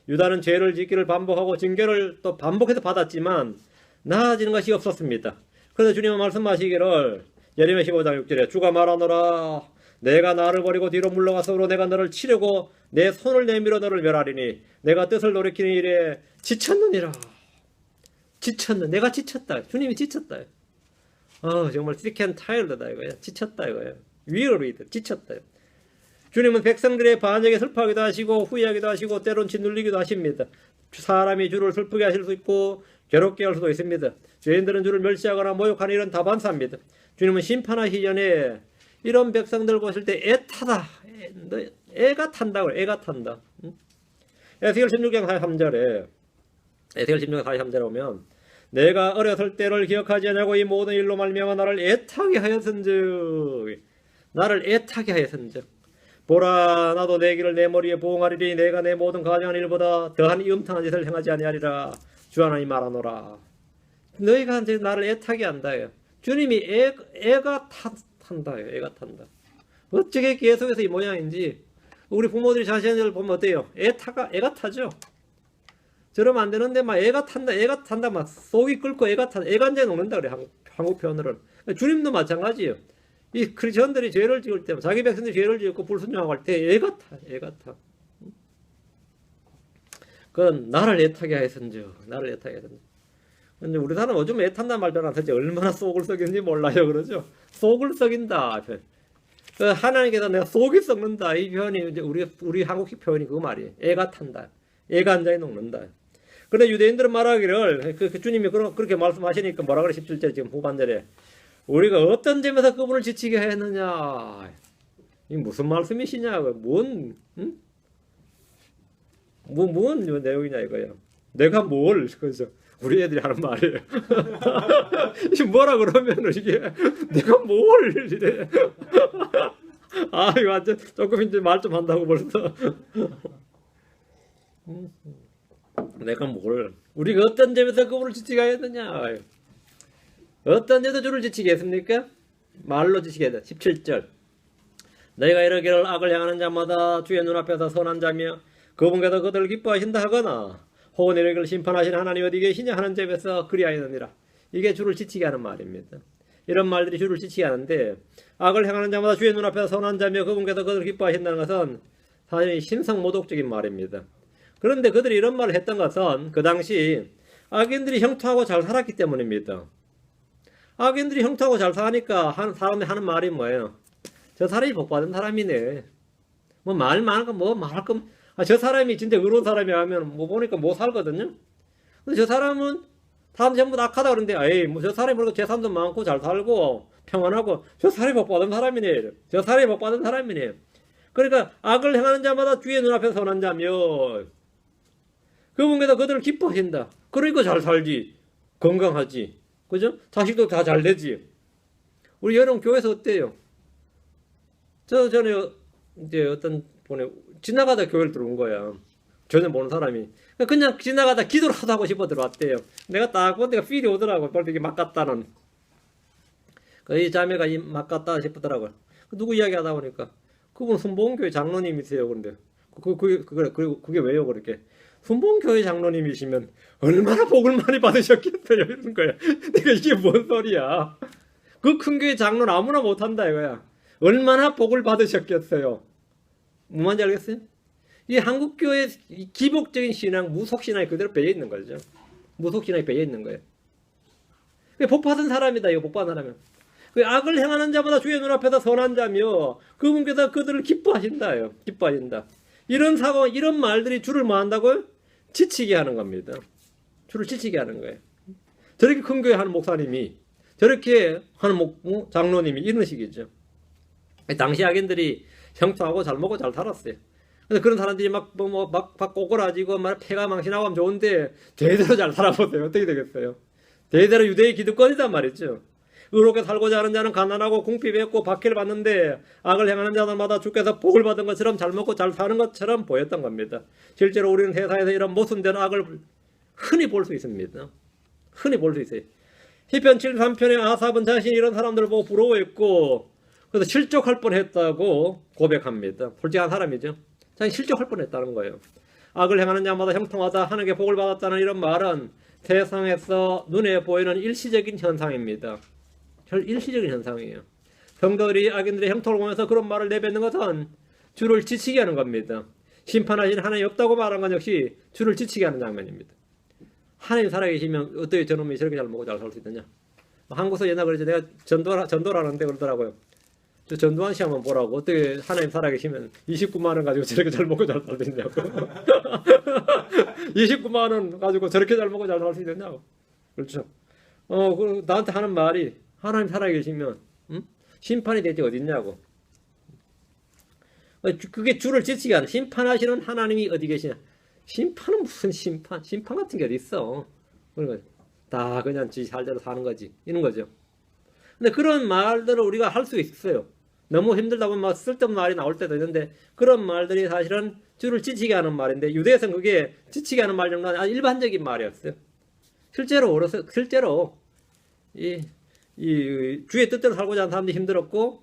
유다는 죄를 짓기를 반복하고 징계를 또 반복해서 받았지만 나아지는 것이 없었습니다. 그래서 주님은 말씀하시기를 예레미야 15장 6절에 주가 말하노라 내가 나를 버리고 뒤로 물러가서로 내가 너를 치려고 내 손을 내밀어 너를 멸하리니 내가 뜻을 돌이키는 일에 지쳤느니라. 내가 지쳤다. 주님이 지쳤다. 정말 sick and tired다 이거야. 지쳤다 이거야. wearied, 지쳤다. 주님은 백성들의 반역에 슬퍼하기도 하시고 후회하기도 하시고 때론 짓눌리기도 하십니다. 사람이 주를 슬프게 하실 수 있고 괴롭게 할 수도 있습니다. 죄인들은 주를 멸시하거나 모욕하는 일은 다반사입니다. 주님은 심판하시기 전에 이런 백성들 보실 때 애타다. 애가 탄다고 애가 탄다. 에스겔 16장 43절에 에스겔 16장 43절에 보면 내가 어렸을 때를 기억하지 않냐고 이 모든 일로 말미암아 나를 애타게 하였은즉 보라 나도 내 길을 내 머리에 보응하리니 내가 내 모든 가증한 일보다 더한 이 음탕한 짓을 행하지 아니하리라. 주 하나님 말하노라. 너희가 이제 나를 애타게 한다. 주님이 애가 탄다. 애가 탄다. 어떻게 계속해서 이 모양인지 우리 부모들이 자신을 보면 어때요? 애가 타죠. 저러면 안 되는데 막 애가 탄다 막 속이 끓고 애가 애간제 녹는다 그래 한국 표현으로는. 주님도 마찬가지예요. 이 크리스천들이 죄를 지을 때 자기 백성들이 죄를 지었고 불순종하고 할 때 애가 타. 그건 나를 애타게 하였은즉. 근데 우리 사람 요즘 애탄다는 말 별로 안 쓰지. 얼마나 속을 썩이는지 몰라요. 그러죠. 속을 썩인다. 그 하나님께서 내가 속이 썩는다. 이 표현이 이제 우리 한국식 표현이 그 말이에요. 애가 탄다. 애가 한 잔에 녹는다. 그런데 유대인들은 말하기를 그 주님이 그렇게 말씀하시니까 뭐라 그래 17절 지금 후반절에 우리가 어떤 점에서 그분을 지치게 했느냐. 이 무슨 말씀이시냐. 뭔 내용이냐 이거예요. 내가 뭘 그래서 우리 애들이 하는 말이에요. 이게 뭐라 그러면 이게 내가 뭘 이래. 이거 완전 조금 이제 말 좀 한다고 벌써. 내가 뭘 우리가 어떤 점에서 그분을 지치게 했느냐. 어떤 데서 주를 지치게 했습니까? 말로 지치게 했다. 17절 너희가 이르기를 악을 향하는 자마다 주의 눈앞에서 선한 자며 그분께서 그들을 기뻐하신다 하거나 혹은 이르기를 심판하신 하나님 어디 계시냐 하는 점에서 그리하였느니라. 이게 주를 지치게 하는 말입니다. 이런 말들이 주를 지치게 하는데 악을 행하는 자마다 주의 눈앞에서 선한 자며 그분께서 그들을 기뻐하신다는 것은 사실 신성모독적인 말입니다. 그런데 그들이 이런 말을 했던 것은 그 당시 악인들이 형통하고 잘 살았기 때문입니다. 악인들이 형통하고 잘 사니까 사람들이 하는 말이 뭐예요? 저 사람이 복받은 사람이네. 뭐 말 많은 거 뭐 말할 거 저 사람이 진짜 의로운 사람이 하면 뭐 보니까 못 살거든요. 근데 저 사람은 사람 전부 다 악하다 그러는데 뭐 저 사람이 그래도 재산도 많고 잘 살고 평안하고 저 사람이 복받은 사람이네. 저 사람이 복받은 사람이네. 그러니까 악을 행하는 자마다 주의 눈앞에 선한 자며 그분께서 그들을 기뻐하신다. 그러니까 잘 살지. 건강하지. 그죠? 자식도 다 잘 되지. 우리 여러분 교회에서 어때요? 전에 이제 어떤 분이 지나가다 교회를 들어온 거야. 전혀 모르는 사람이. 그냥 지나가다 기도를 하고 싶어 들어왔대요. 내가 딱 보니까 필이 오더라고. 벌써 이게 막 같다는. 이 자매가 막 같다 싶더라고요. 누구 이야기 하다 보니까 그분 순복음교회 장로님이세요. 그런데 그게 왜요? 그렇게. 순복음교회 장로님이시면 얼마나 복을 많이 받으셨겠어요. 이런 거야. 내가 이게 뭔 소리야. 그 큰 교회 장로는 아무나 못한다 이거야. 얼마나 복을 받으셨겠어요. 무슨 말인지 알겠어요? 이 한국교회 기복적인 신앙, 무속신앙이 그대로 배어 있는 거죠. 무속신앙이 배어 있는 거예요. 복 받은 사람이다. 이거 복 받은 사람이야. 악을 행하는 자마다 주의 눈앞에서 선한 자며 그분께서 그들을 기뻐하신다요. 기뻐하신다. 이런 사고, 이런 말들이 주를 뭐 한다고요? 지치게 하는 겁니다. 주를 지치게 하는 거예요. 저렇게 큰 교회 하는 목사님이, 저렇게 하는 장로님이 이런 식이죠. 당시 악인들이 형통하고 잘 먹고 잘 살았어요. 근데 그런 사람들이 막 꼬꾸라지고 폐가 망신하고 하면 좋은데 대대로 잘 살아보세요. 어떻게 되겠어요? 대대로 유대의 기득권이단 말이죠. 의롭게 살고자 하는 자는 가난하고 궁핍했고 박해를 받는데 악을 행하는 자들마다 주께서 복을 받은 것처럼 잘 먹고 잘 사는 것처럼 보였던 겁니다. 실제로 우리는 세상에서 이런 모순된 악을 흔히 볼 수 있습니다. 흔히 볼 수 있어요. 시편 73편에 아삽은 자신이 이런 사람들을 보고 부러워했고 그래서 실족할 뻔했다고 고백합니다. 솔직한 사람이죠. 자기 실족할 뻔했다는 거예요. 악을 행하는 자마다 형통하다, 하늘께 복을 받았다는 이런 말은 세상에서 눈에 보이는 일시적인 현상입니다. 일시적인 현상이에요. 성도들이 악인들의 형통을 보면서 그런 말을 내뱉는 것은 주를 지치게 하는 겁니다. 심판하신 하나님이 없다고 말한 건 역시 주를 지치게 하는 장면입니다. 하나님 살아계시면 어떻게 저놈이 저렇게 잘 먹고 잘 살 수 있느냐. 한국에서 옛날 그러죠. 내가 전도하는데 그러더라고요. 저 전두환 씨 한번 보라고. 어떻게 하나님 살아계시면 29만 원 가지고 저렇게 잘 먹고 잘 살 수 있냐고. 29만 원 가지고 저렇게 잘 먹고 잘 살 수 있느냐고. 그렇죠. 나한테 하는 말이 하나님 살아계시면 심판이 대체 어딨냐고. 그게 주를 지치게 하는. 심판하시는 하나님이 어디 계시냐. 심판은 무슨 심판? 심판 같은 게 어디 있어. 그러니까 다 그냥 지 살대로 사는 거지. 이런 거죠. 근데 그런 말들을 우리가 할 수 있어요. 너무 힘들다 보면 막 쓸데없는 말이 나올 때도 있는데 그런 말들이 사실은 주를 지치게 하는 말인데 유대에서는 그게 지치게 하는 말 정도는 아주 일반적인 말이었어요. 실제로 이 주의 뜻대로 살고자 하는 사람들이 힘들었고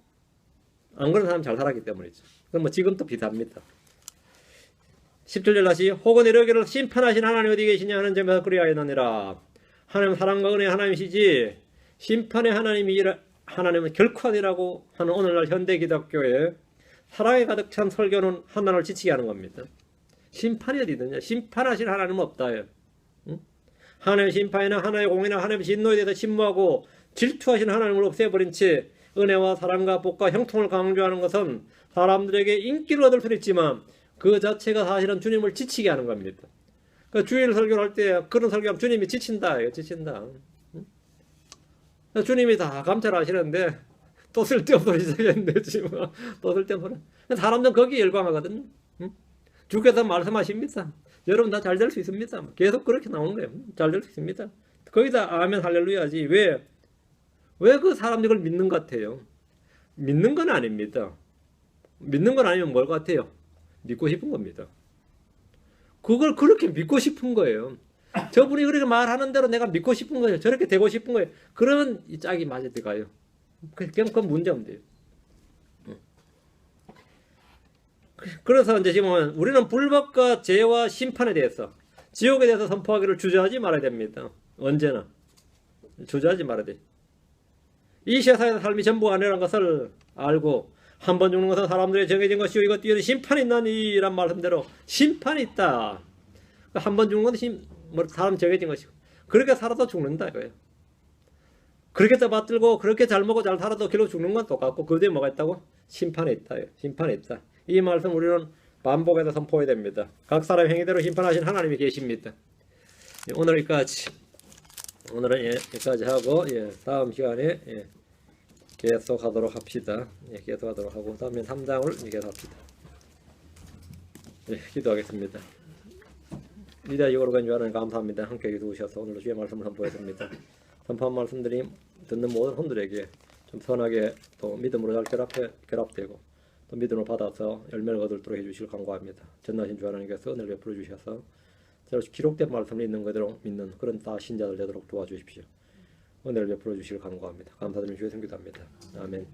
안 그런 사람 잘 살았기 때문이죠. 그럼 뭐 지금도 비슷합니다. 10절 다시 혹은 이러기를 심판하신 하나님 어디 계시냐 하는 점에서 그리하였느니라. 하나님 사랑과 은혜의 하나님이시지 심판의 하나님은 결코 아니라고 하는 오늘날 현대 기독교의 사랑에 가득 찬 설교는 하나님을 지치게 하는 겁니다. 심판이 어디 있느냐. 심판하신 하나님은 없다요. 하나님의 심판이나 하나님의 공의나 하나님의 진노에 대해서 침묵하고 질투하신 하나님을 없애버린 채 은혜와 사랑과 복과 형통을 강조하는 것은 사람들에게 인기를 얻을 수는 있지만 그 자체가 사실은 주님을 지치게 하는 겁니다. 그러니까 주일 설교를 할 때 그런 설교하면 주님이 지친다. 지친다. 주님이 다 감찰 하시는데 또 쓸데없는 소리 시작했는데 지금 또 쓸데없는 소리. 사람들은 거기에 열광하거든요. 주께서 말씀하십니다. 여러분 다 잘 될 수 있습니다. 계속 그렇게 나오는 거예요. 잘 될 수 있습니다. 거기다 아멘 할렐루야지. 왜 그 사람들이 그걸 믿는 것 같아요? 믿는 건 아닙니다. 믿는 건 아니면 뭘 같아요? 믿고 싶은 겁니다. 그걸 그렇게 믿고 싶은 거예요. 저분이 그렇게 말하는 대로 내가 믿고 싶은 거예요. 저렇게 되고 싶은 거예요. 그러면 이 짝이 맞아 들어가요. 그건 문제 없대요. 그래서 이제 지금 우리는 불법과 죄와 심판에 대해서 지옥에 대해서 선포하기를 주저하지 말아야 됩니다. 언제나 주저하지 말아야 돼. 이 세상의 삶이 전부가 아니라는 것을 알고 한 번 죽는 것은 사람들이 정해진 것이요 이것 뒤에는 심판이 있나니 란 말씀대로 심판이 있다. 한 번 죽는 것은 사람 정해진 것이고 그렇게 살아도 죽는다 이거예요. 그렇게 더 받들고 그렇게 잘 먹고 잘 살아도 결국 죽는 건 똑같고 그 뒤에 뭐가 있다고? 심판이 있다. 심판이 있다. 이 말씀 우리는 반복해서 선포해야 됩니다. 각 사람의 행위대로 심판하신 하나님이 계십니다. 오늘은 여기까지 하고 다음 시간에 계속하도록 합시다. 계속하도록 하고 다음에 3장을 계속합시다. 기도하겠습니다. 위대하 영원한 주 하나님 감사합니다. 함께 기도하셔서 오늘도 주의 말씀을 선포했습니다. 선포한 말씀들이 듣는 모든 혼들에게 좀 선하게 또 믿음으로 잘 결합되고 또 믿음을 받아서 열매를 거두도록 해주실 간구합니다. 전능하신 주 하나님께서 은혜를 베풀어 주셔서 기록된 말씀을 있는 그대로 믿는 그런 다 신자들 되도록 도와주십시오. 은혜를 베풀어 주실 간구합니다. 감사드리며 주의 성기도합니다. 아멘.